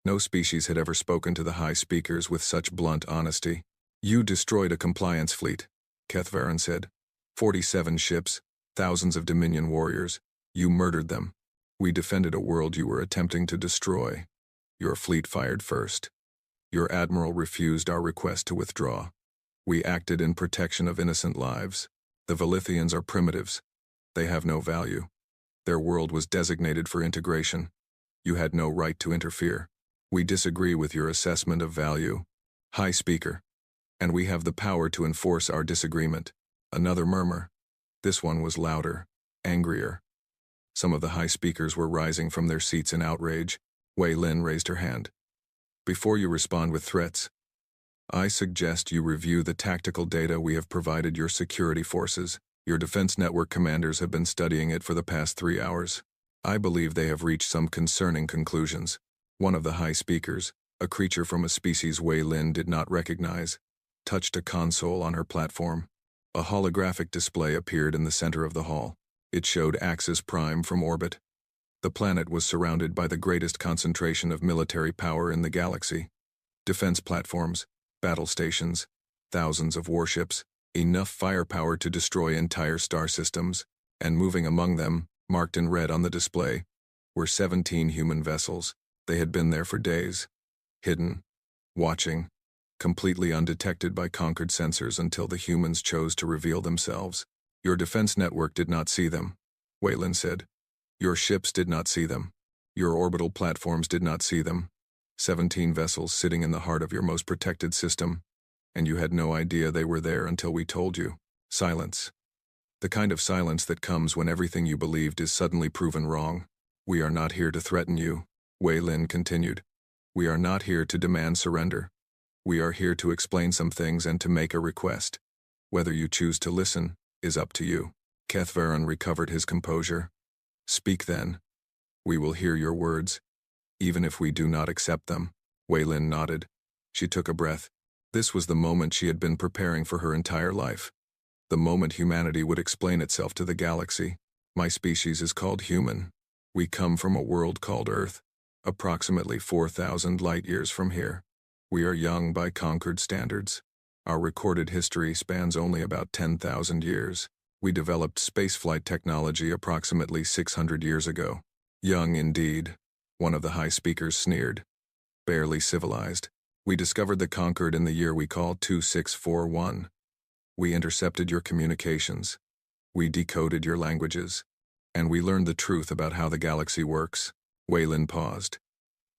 No species had ever spoken to the High Speakers with such blunt honesty. "You destroyed a compliance fleet," Keth Varone said. 47 ships, thousands of Dominion warriors. You murdered them. We defended a world you were attempting to destroy. Your fleet fired first. Your admiral refused our request to withdraw. We acted in protection of innocent lives. The Velithians are primitives. They have no value. Their world was designated for integration. You had no right to interfere. We disagree with your assessment of value. High Speaker. And we have the power to enforce our disagreement. Another murmur. This one was louder, angrier. Some of the high speakers were rising from their seats in outrage. Wei Lin raised her hand. Before you respond with threats, I suggest you review the tactical data we have provided your security forces. Your defense network commanders have been studying it for the past 3 hours. I believe they have reached some concerning conclusions. One of the high speakers, a creature from a species Wei Lin did not recognize, touched a console on her platform. A holographic display appeared in the center of the hall. It showed Axis Prime from orbit. The planet was surrounded by the greatest concentration of military power in the galaxy. Defense platforms, battle stations, thousands of warships, enough firepower to destroy entire star systems, and moving among them, marked in red on the display, were 17 human vessels. They had been there for days, hidden, watching, completely undetected by conquered sensors until the humans chose to reveal themselves. Your defense network did not see them, Wei Lin said. Your ships did not see them. Your orbital platforms did not see them. 17 vessels sitting in the heart of your most protected system, and you had no idea they were there until we told you. Silence. The kind of silence that comes when everything you believed is suddenly proven wrong. We are not here to threaten you, Wei Lin continued. We are not here to demand surrender. We are here to explain some things and to make a request. Whether you choose to listen is up to you. Kethvaran recovered his composure. Speak then. We will hear your words, even if we do not accept them. Wei Lin nodded. She took a breath. This was the moment she had been preparing for her entire life. The moment humanity would explain itself to the galaxy. My species is called human. We come from a world called Earth, approximately 4,000 light-years from here. We are young by conquered standards. Our recorded history spans only about 10,000 years. We developed spaceflight technology approximately 600 years ago. Young indeed, one of the high speakers sneered. Barely civilized. We discovered the conquered in the year we call 2641. We intercepted your communications. We decoded your languages. And we learned the truth about how the galaxy works. Wei Lin paused.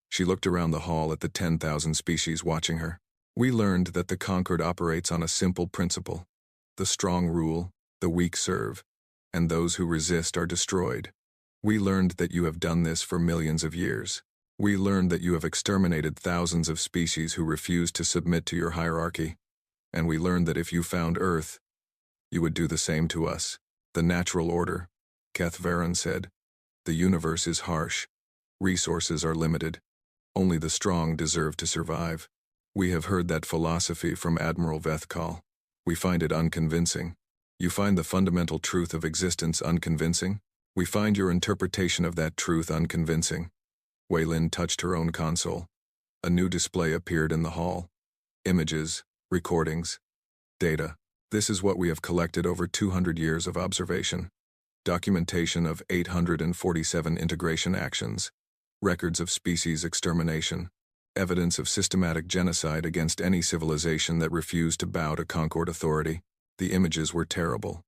She looked around the hall at the 10,000 species watching her. We learned that the conquered operates on a simple principle. The strong rule, the weak serve, and those who resist are destroyed. We learned that you have done this for millions of years. We learned that you have exterminated thousands of species who refused to submit to your hierarchy. And we learned that if you found Earth, you would do the same to us. The natural order, Kethvaran said. The universe is harsh. Resources are limited. Only the strong deserve to survive. We have heard that philosophy from Admiral Vethkal. We find it unconvincing. You find the fundamental truth of existence unconvincing? We find your interpretation of that truth unconvincing. Wei Lin touched her own console. A new display appeared in the hall. Images, recordings, data. This is what we have collected over 200 years of observation. Documentation of 847 integration actions. Records of species extermination. Evidence of systematic genocide against any civilization that refused to bow to Concord authority. The images were terrible.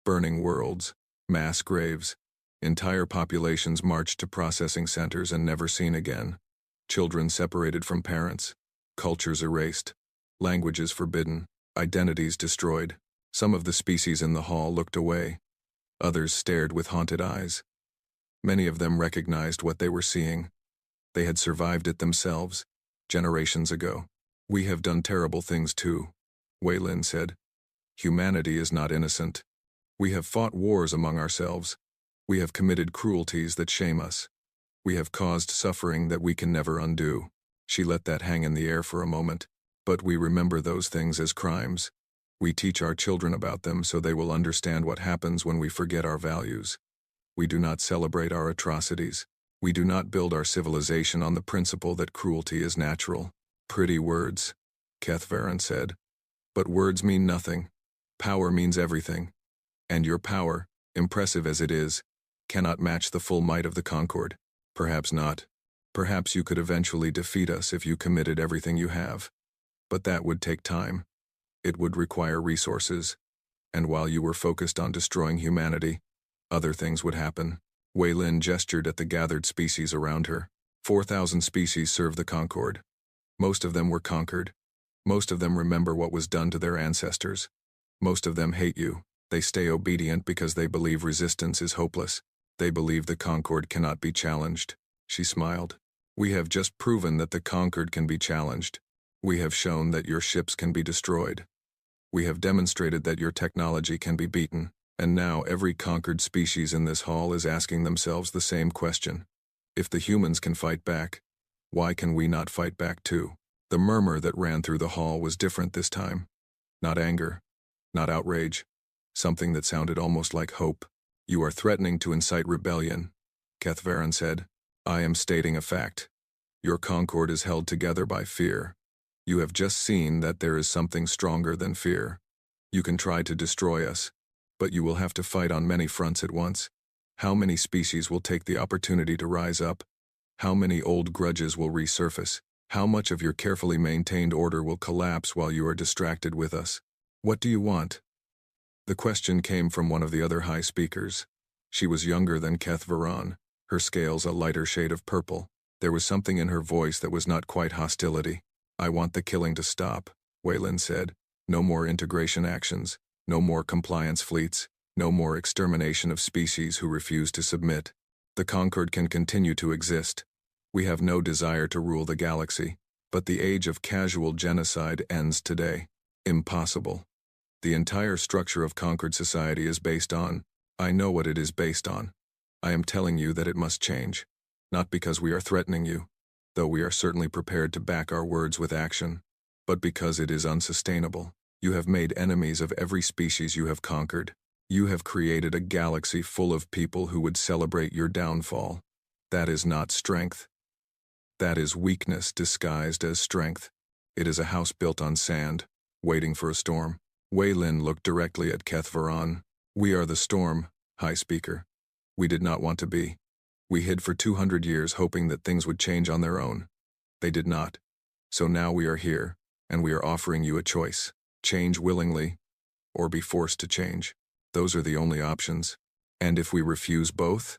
Burning worlds, mass graves. Entire populations marched to processing centers and never seen again. Children separated from parents. Cultures erased. Languages forbidden. Identities destroyed. Some of the species in the hall looked away. Others stared with haunted eyes. Many of them recognized what they were seeing. They had survived it themselves, generations ago. We have done terrible things too, Wei Lin said. Humanity is not innocent. We have fought wars among ourselves. We have committed cruelties that shame us. We have caused suffering that we can never undo. She let that hang in the air for a moment. But we remember those things as crimes. We teach our children about them so they will understand what happens when we forget our values. We do not celebrate our atrocities. We do not build our civilization on the principle that cruelty is natural. Pretty words, Kethvaran said. But words mean nothing. Power means everything. And your power, impressive as it is, cannot match the full might of the Concord. Perhaps not. Perhaps you could eventually defeat us if you committed everything you have. But that would take time. It would require resources. And while you were focused on destroying humanity, other things would happen. Wei Lin gestured at the gathered species around her. 4,000 species serve the Concord. Most of them were conquered. Most of them remember what was done to their ancestors. Most of them hate you. They stay obedient because they believe resistance is hopeless. They believe the Concord cannot be challenged. She smiled. We have just proven that the Concord can be challenged. We have shown that your ships can be destroyed. We have demonstrated that your technology can be beaten. And now every conquered species in this hall is asking themselves the same question. If the humans can fight back, why can we not fight back too? The murmur that ran through the hall was different this time. Not anger, not outrage, something that sounded almost like hope. You are threatening to incite rebellion, Kethvaron said. I am stating a fact. Your Concord is held together by fear. You have just seen that there is something stronger than fear. You can try to destroy us, but you will have to fight on many fronts at once. How many species will take the opportunity to rise up? How many old grudges will resurface? How much of your carefully maintained order will collapse while you are distracted with us? What do you want? The question came from one of the other high speakers. She was younger than Kethvaron, her scales a lighter shade of purple. There was something in her voice that was not quite hostility. I want the killing to stop, Waylin said. No more integration actions, no more compliance fleets, no more extermination of species who refuse to submit. The Concord can continue to exist. We have no desire to rule the galaxy, but the age of casual genocide ends today. Impossible. The entire structure of Concord society is based on, I know what it is based on. I am telling you that it must change. Not because we are threatening you, though we are certainly prepared to back our words with action, but because it is unsustainable. You have made enemies of every species you have conquered. You have created a galaxy full of people who would celebrate your downfall. That is not strength. That is weakness disguised as strength. It is a house built on sand, waiting for a storm. Waylin looked directly at Kethvaron. We are the storm, High Speaker. We did not want to be. We hid for 200 years hoping that things would change on their own. They did not. So now we are here, and we are offering you a choice. Change willingly, or be forced to change. Those are the only options. And if we refuse both,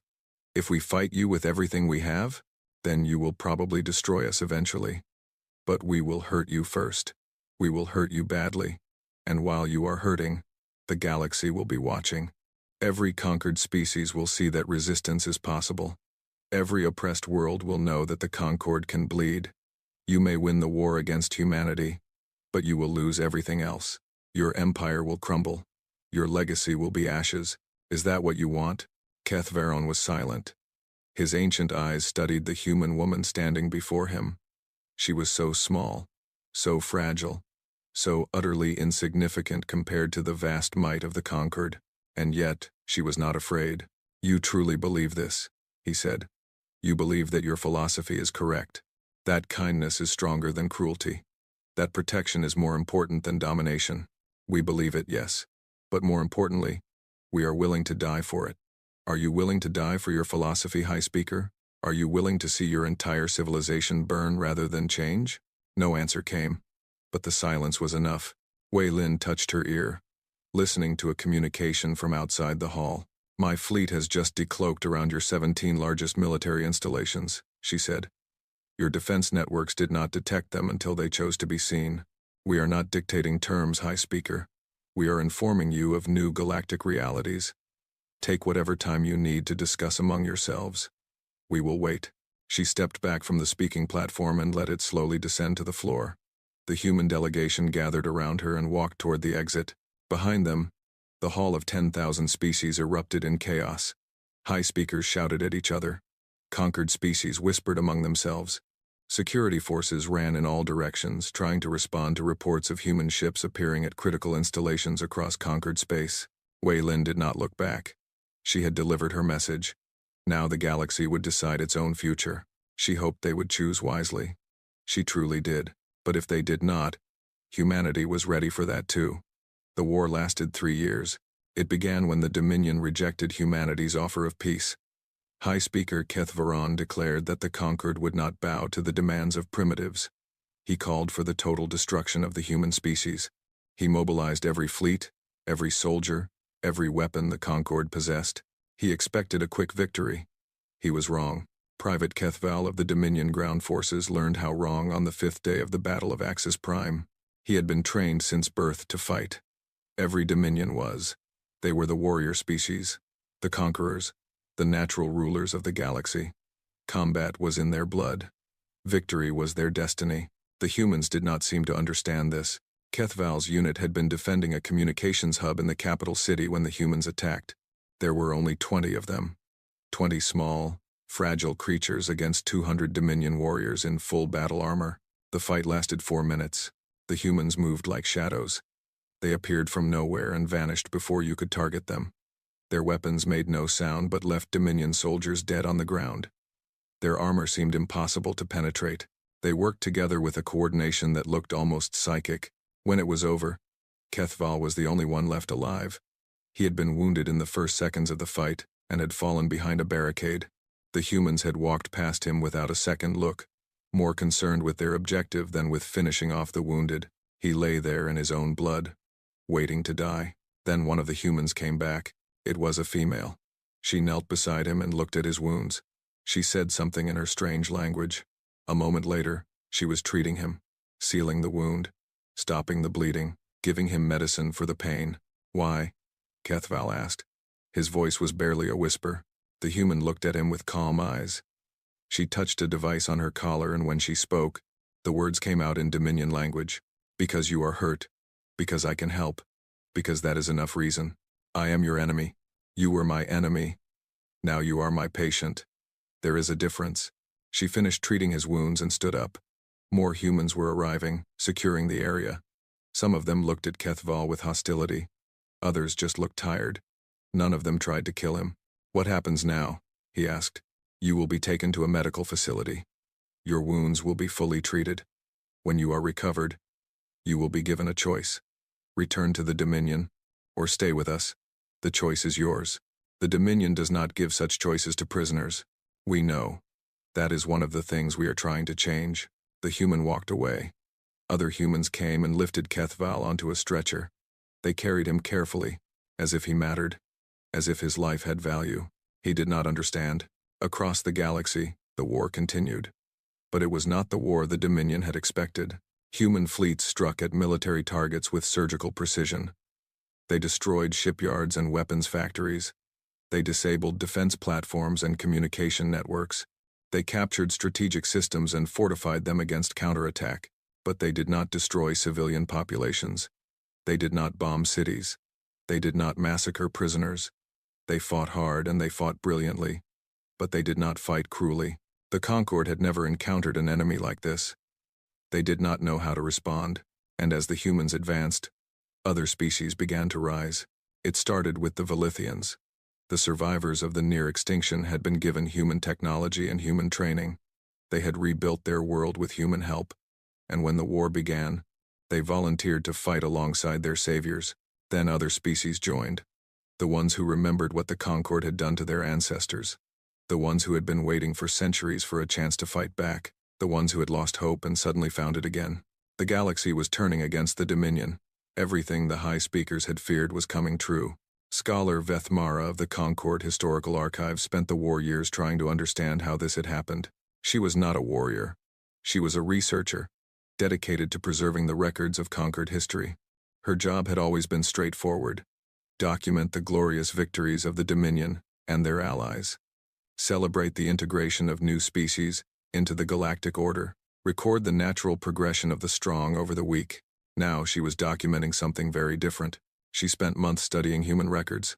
if we fight you with everything we have, then you will probably destroy us eventually. But we will hurt you first. We will hurt you badly. And while you are hurting, the galaxy will be watching. Every conquered species will see that resistance is possible. Every oppressed world will know that the Concord can bleed. You may win the war against humanity, but you will lose everything else. Your empire will crumble. Your legacy will be ashes. Is that what you want? Kethvaron was silent. His ancient eyes studied the human woman standing before him. She was so small, so fragile, so utterly insignificant compared to the vast might of the Concord. And yet, she was not afraid. You truly believe this, he said. You believe that your philosophy is correct. That kindness is stronger than cruelty. That protection is more important than domination. We believe it, yes. But more importantly, we are willing to die for it. Are you willing to die for your philosophy, High Speaker? Are you willing to see your entire civilization burn rather than change? No answer came. But the silence was enough. Waylin touched her ear, listening to a communication from outside the hall. My fleet has just decloaked around your 17 largest military installations, she said. Your defense networks did not detect them until they chose to be seen. We are not dictating terms, High Speaker. We are informing you of new galactic realities. Take whatever time you need to discuss among yourselves. We will wait. She stepped back from the speaking platform and let it slowly descend to the floor. The human delegation gathered around her and walked toward the exit. Behind them, the hall of 10,000 species erupted in chaos. High speakers shouted at each other. Conquered species whispered among themselves. Security forces ran in all directions, trying to respond to reports of human ships appearing at critical installations across conquered space. Waylin did not look back. She had delivered her message. Now the galaxy would decide its own future. She hoped they would choose wisely. She truly did. But if they did not, humanity was ready for that too. The war lasted 3 years. It began when the Dominion rejected humanity's offer of peace. High Speaker Kethvaron declared that the conquered would not bow to the demands of primitives. He called for the total destruction of the human species. He mobilized every fleet, every soldier, every weapon the Concord possessed. He expected a quick victory. He was wrong. Private Kethval of the Dominion ground forces learned how wrong on the 5th day of the Battle of Axis Prime. He had been trained since birth to fight. Every Dominion was. They were the warrior species, the conquerors, the natural rulers of the galaxy. Combat was in their blood. Victory was their destiny. The humans did not seem to understand this. Kethval's unit had been defending a communications hub in the capital city when the humans attacked. There were only 20 of them. 20 small, fragile creatures against 200 Dominion warriors in full battle armor. The fight lasted 4 minutes. The humans moved like shadows. They appeared from nowhere and vanished before you could target them. Their weapons made no sound but left Dominion soldiers dead on the ground. Their armor seemed impossible to penetrate. They worked together with a coordination that looked almost psychic. When it was over, Kethval was the only one left alive. He had been wounded in the first seconds of the fight and had fallen behind a barricade. The humans had walked past him without a second look, more concerned with their objective than with finishing off the wounded. He lay there in his own blood, waiting to die. Then one of the humans came back. It was a female. She knelt beside him and looked at his wounds. She said something in her strange language. A moment later, she was treating him, sealing the wound, stopping the bleeding, giving him medicine for the pain. Why? Kethval asked. His voice was barely a whisper. The human looked at him with calm eyes. She touched a device on her collar, and when she spoke, the words came out in Dominion language. Because you are hurt. Because I can help. Because that is enough reason. I am your enemy. You were my enemy. Now you are my patient. There is a difference. She finished treating his wounds and stood up. More humans were arriving, securing the area. Some of them looked at Kethval with hostility. Others just looked tired. None of them tried to kill him. What happens now? He asked. You will be taken to a medical facility. Your wounds will be fully treated. When you are recovered, you will be given a choice. Return to the Dominion, or stay with us. The choice is yours. The Dominion does not give such choices to prisoners. We know. That is one of the things we are trying to change. The human walked away. Other humans came and lifted Kethval onto a stretcher. They carried him carefully, as if he mattered, as if his life had value. He did not understand. Across the galaxy, the war continued. But it was not the war the Dominion had expected. Human fleets struck at military targets with surgical precision. They destroyed shipyards and weapons factories. They disabled defense platforms and communication networks. They captured strategic systems and fortified them against counterattack. But they did not destroy civilian populations. They did not bomb cities. They did not massacre prisoners. They fought hard and they fought brilliantly. But they did not fight cruelly. The Concord had never encountered an enemy like this. They did not know how to respond, and as the humans advanced, other species began to rise. It started with the Velithians. The survivors of the near extinction had been given human technology and human training. They had rebuilt their world with human help, and when the war began, they volunteered to fight alongside their saviors. Then other species joined. The ones who remembered what the Concord had done to their ancestors. The ones who had been waiting for centuries for a chance to fight back. The ones who had lost hope and suddenly found it again. The galaxy was turning against the Dominion. Everything the High Speakers had feared was coming true. Scholar Vethmara of the Concord Historical Archive spent the war years trying to understand how this had happened. She was not a warrior. She was a researcher, dedicated to preserving the records of conquered history. Her job had always been straightforward. Document the glorious victories of the Dominion and their allies. Celebrate the integration of new species into the galactic order. Record the natural progression of the strong over the weak. Now she was documenting something very different. She spent months studying human records.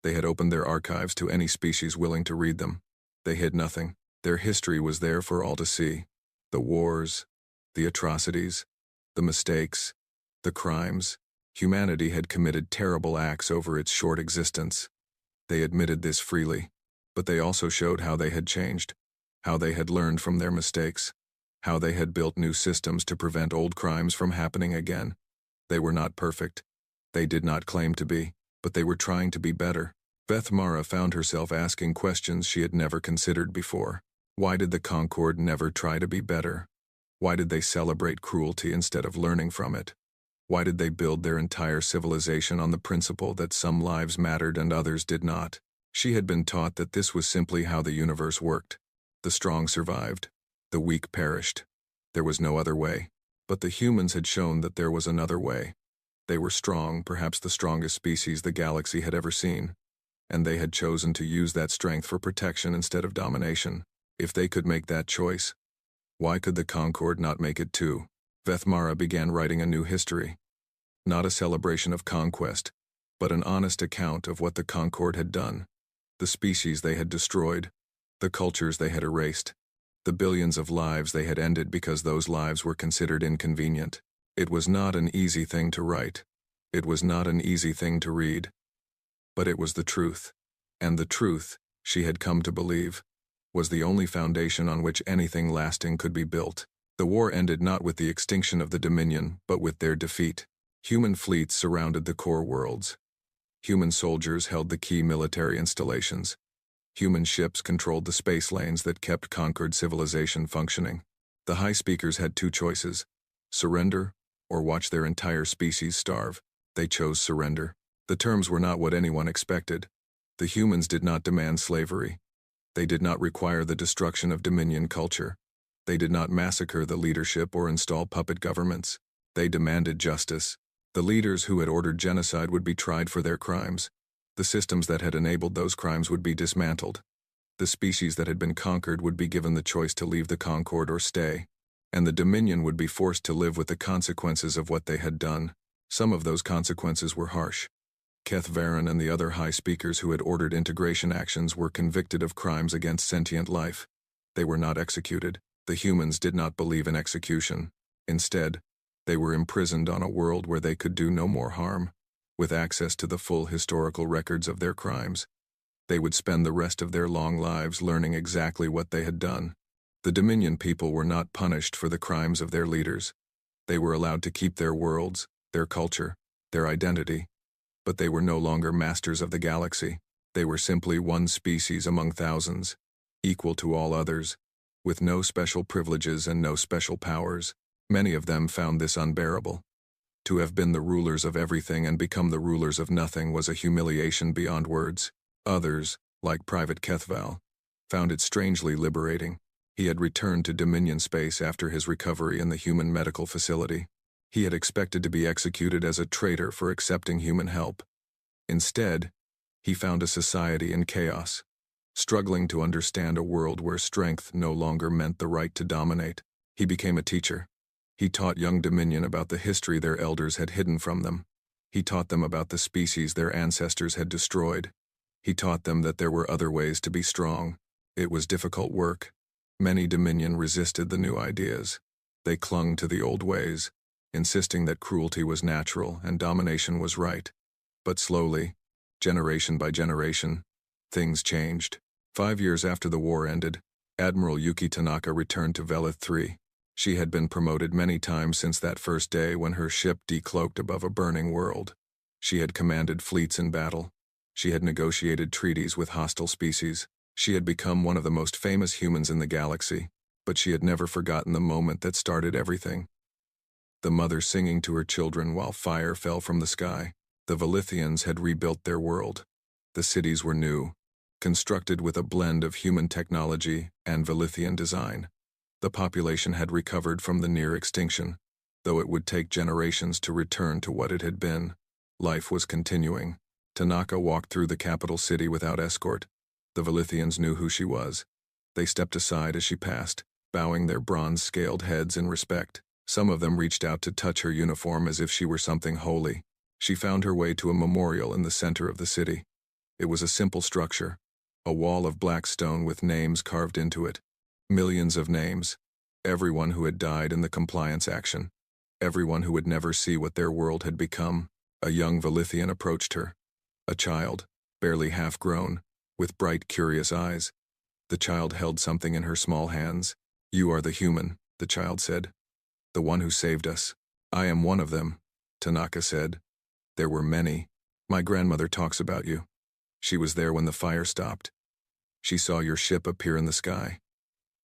They had opened their archives to any species willing to read them. They hid nothing. Their history was there for all to see. The wars, the atrocities, the mistakes, the crimes. Humanity had committed terrible acts over its short existence. They admitted this freely, but they also showed how they had changed, how they had learned from their mistakes, how they had built new systems to prevent old crimes from happening again. They were not perfect. They did not claim to be, but they were trying to be better. Vethmara found herself asking questions she had never considered before. Why did the Concord never try to be better? Why did they celebrate cruelty instead of learning from it? Why did they build their entire civilization on the principle that some lives mattered and others did not? She had been taught that this was simply how the universe worked. The strong survived. The weak perished. There was no other way. But the humans had shown that there was another way. They were strong, perhaps the strongest species the galaxy had ever seen, and they had chosen to use that strength for protection instead of domination. If they could make that choice, why could the Concord not make it too? Vethmara began writing a new history. Not a celebration of conquest, but an honest account of what the Concord had done. The species they had destroyed, the cultures they had erased, the billions of lives they had ended because those lives were considered inconvenient. It was not an easy thing to write. It was not an easy thing to read. But it was the truth. And the truth, she had come to believe, was the only foundation on which anything lasting could be built. The war ended not with the extinction of the Dominion, but with their defeat. Human fleets surrounded the core worlds. Human soldiers held the key military installations. Human ships controlled the space lanes that kept conquered civilization functioning. The High Speakers had two choices: surrender or watch their entire species starve. They chose surrender. The terms were not what anyone expected. The humans did not demand slavery. They did not require the destruction of Dominion culture. They did not massacre the leadership or install puppet governments. They demanded justice. The leaders who had ordered genocide would be tried for their crimes. The systems that had enabled those crimes would be dismantled. The species that had been conquered would be given the choice to leave the Concord or stay. And the Dominion would be forced to live with the consequences of what they had done. Some of those consequences were harsh. Keth Varen and the other High Speakers who had ordered integration actions were convicted of crimes against sentient life. They were not executed. The humans did not believe in execution. Instead, they were imprisoned on a world where they could do no more harm. With access to the full historical records of their crimes, they would spend the rest of their long lives learning exactly what they had done. The Dominion people were not punished for the crimes of their leaders. They were allowed to keep their worlds, their culture, their identity. But they were no longer masters of the galaxy. They were simply one species among thousands, equal to all others, with no special privileges and no special powers. Many of them found this unbearable. To have been the rulers of everything and become the rulers of nothing was a humiliation beyond words. Others, like Private Kethval, found it strangely liberating. He had returned to Dominion space after his recovery in the human medical facility. He had expected to be executed as a traitor for accepting human help. Instead, he found a society in chaos, struggling to understand a world where strength no longer meant the right to dominate. He became a teacher. He taught young Dominion about the history their elders had hidden from them. He taught them about the species their ancestors had destroyed. He taught them that there were other ways to be strong. It was difficult work. Many Dominion resisted the new ideas. They clung to the old ways, insisting that cruelty was natural and domination was right. But slowly, generation by generation, things changed. 5 years after the war ended, Admiral Yuki Tanaka returned to Velith 3. She had been promoted many times since that first day when her ship decloaked above a burning world. She had commanded fleets in battle. She had negotiated treaties with hostile species. She had become one of the most famous humans in the galaxy, but she had never forgotten the moment that started everything. The mother singing to her children while fire fell from the sky. The Velithians had rebuilt their world. The cities were new, constructed with a blend of human technology and Velithian design. The population had recovered from the near extinction, though it would take generations to return to what it had been. Life was continuing. Tanaka walked through the capital city without escort. The Velithians knew who she was. They stepped aside as she passed, bowing their bronze-scaled heads in respect. Some of them reached out to touch her uniform as if she were something holy. She found her way to a memorial in the center of the city. It was a simple structure, a wall of black stone with names carved into it. Millions of names. Everyone who had died in the compliance action. Everyone who would never see what their world had become. A young Velithian approached her. A child, barely half-grown, with bright, curious eyes. The child held something in her small hands. "You are the human," the child said. "The one who saved us." "I am one of them," Tanaka said. "There were many. My grandmother talks about you. She was there when the fire stopped. She saw your ship appear in the sky.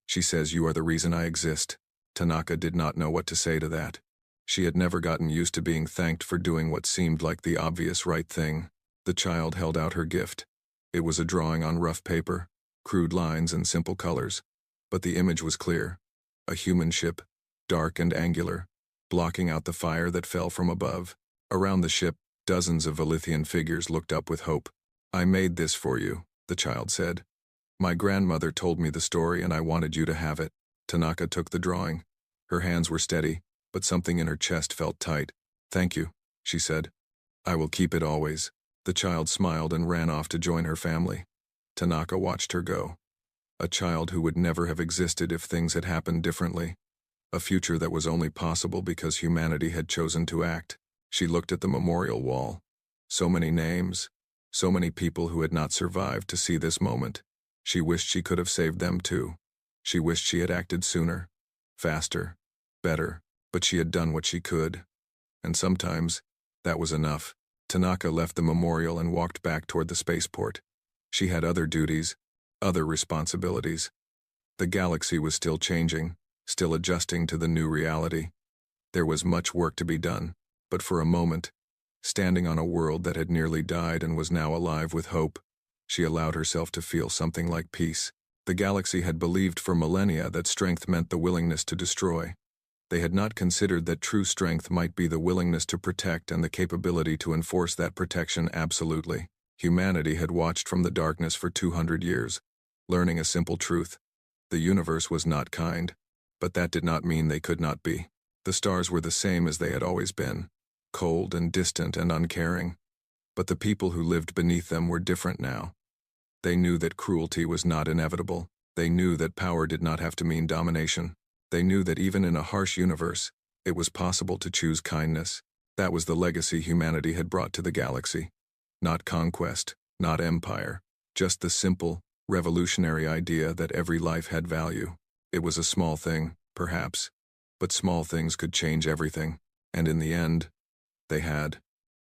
She says you are the reason I exist." Tanaka did not know what to say to that. She had never gotten used to being thanked for doing what seemed like the obvious right thing. The child held out her gift. It was a drawing on rough paper, crude lines and simple colors. But the image was clear. A human ship, dark and angular, blocking out the fire that fell from above. Around the ship, dozens of Velithian figures looked up with hope. "I made this for you," the child said. "My grandmother told me the story and I wanted you to have it." Tanaka took the drawing. Her hands were steady, but something in her chest felt tight. "Thank you," she said. "I will keep it always." The child smiled and ran off to join her family. Tanaka watched her go. A child who would never have existed if things had happened differently. A future that was only possible because humanity had chosen to act. She looked at the memorial wall. So many names, so many people who had not survived to see this moment. She wished she could have saved them too. She wished she had acted sooner, faster, better, but she had done what she could. And sometimes, that was enough. Tanaka left the memorial and walked back toward the spaceport. She had other duties, other responsibilities. The galaxy was still changing, still adjusting to the new reality. There was much work to be done, but for a moment, standing on a world that had nearly died and was now alive with hope, she allowed herself to feel something like peace. The galaxy had believed for millennia that strength meant the willingness to destroy. They had not considered that true strength might be the willingness to protect and the capability to enforce that protection absolutely. Humanity had watched from the darkness for 200 years, learning a simple truth. The universe was not kind, but that did not mean they could not be. The stars were the same as they had always been, cold and distant and uncaring. But the people who lived beneath them were different now. They knew that cruelty was not inevitable. They knew that power did not have to mean domination. They knew that even in a harsh universe, it was possible to choose kindness. That was the legacy humanity had brought to the galaxy. Not conquest, not empire, just the simple, revolutionary idea that every life had value. It was a small thing, perhaps, but small things could change everything, and in the end, they had.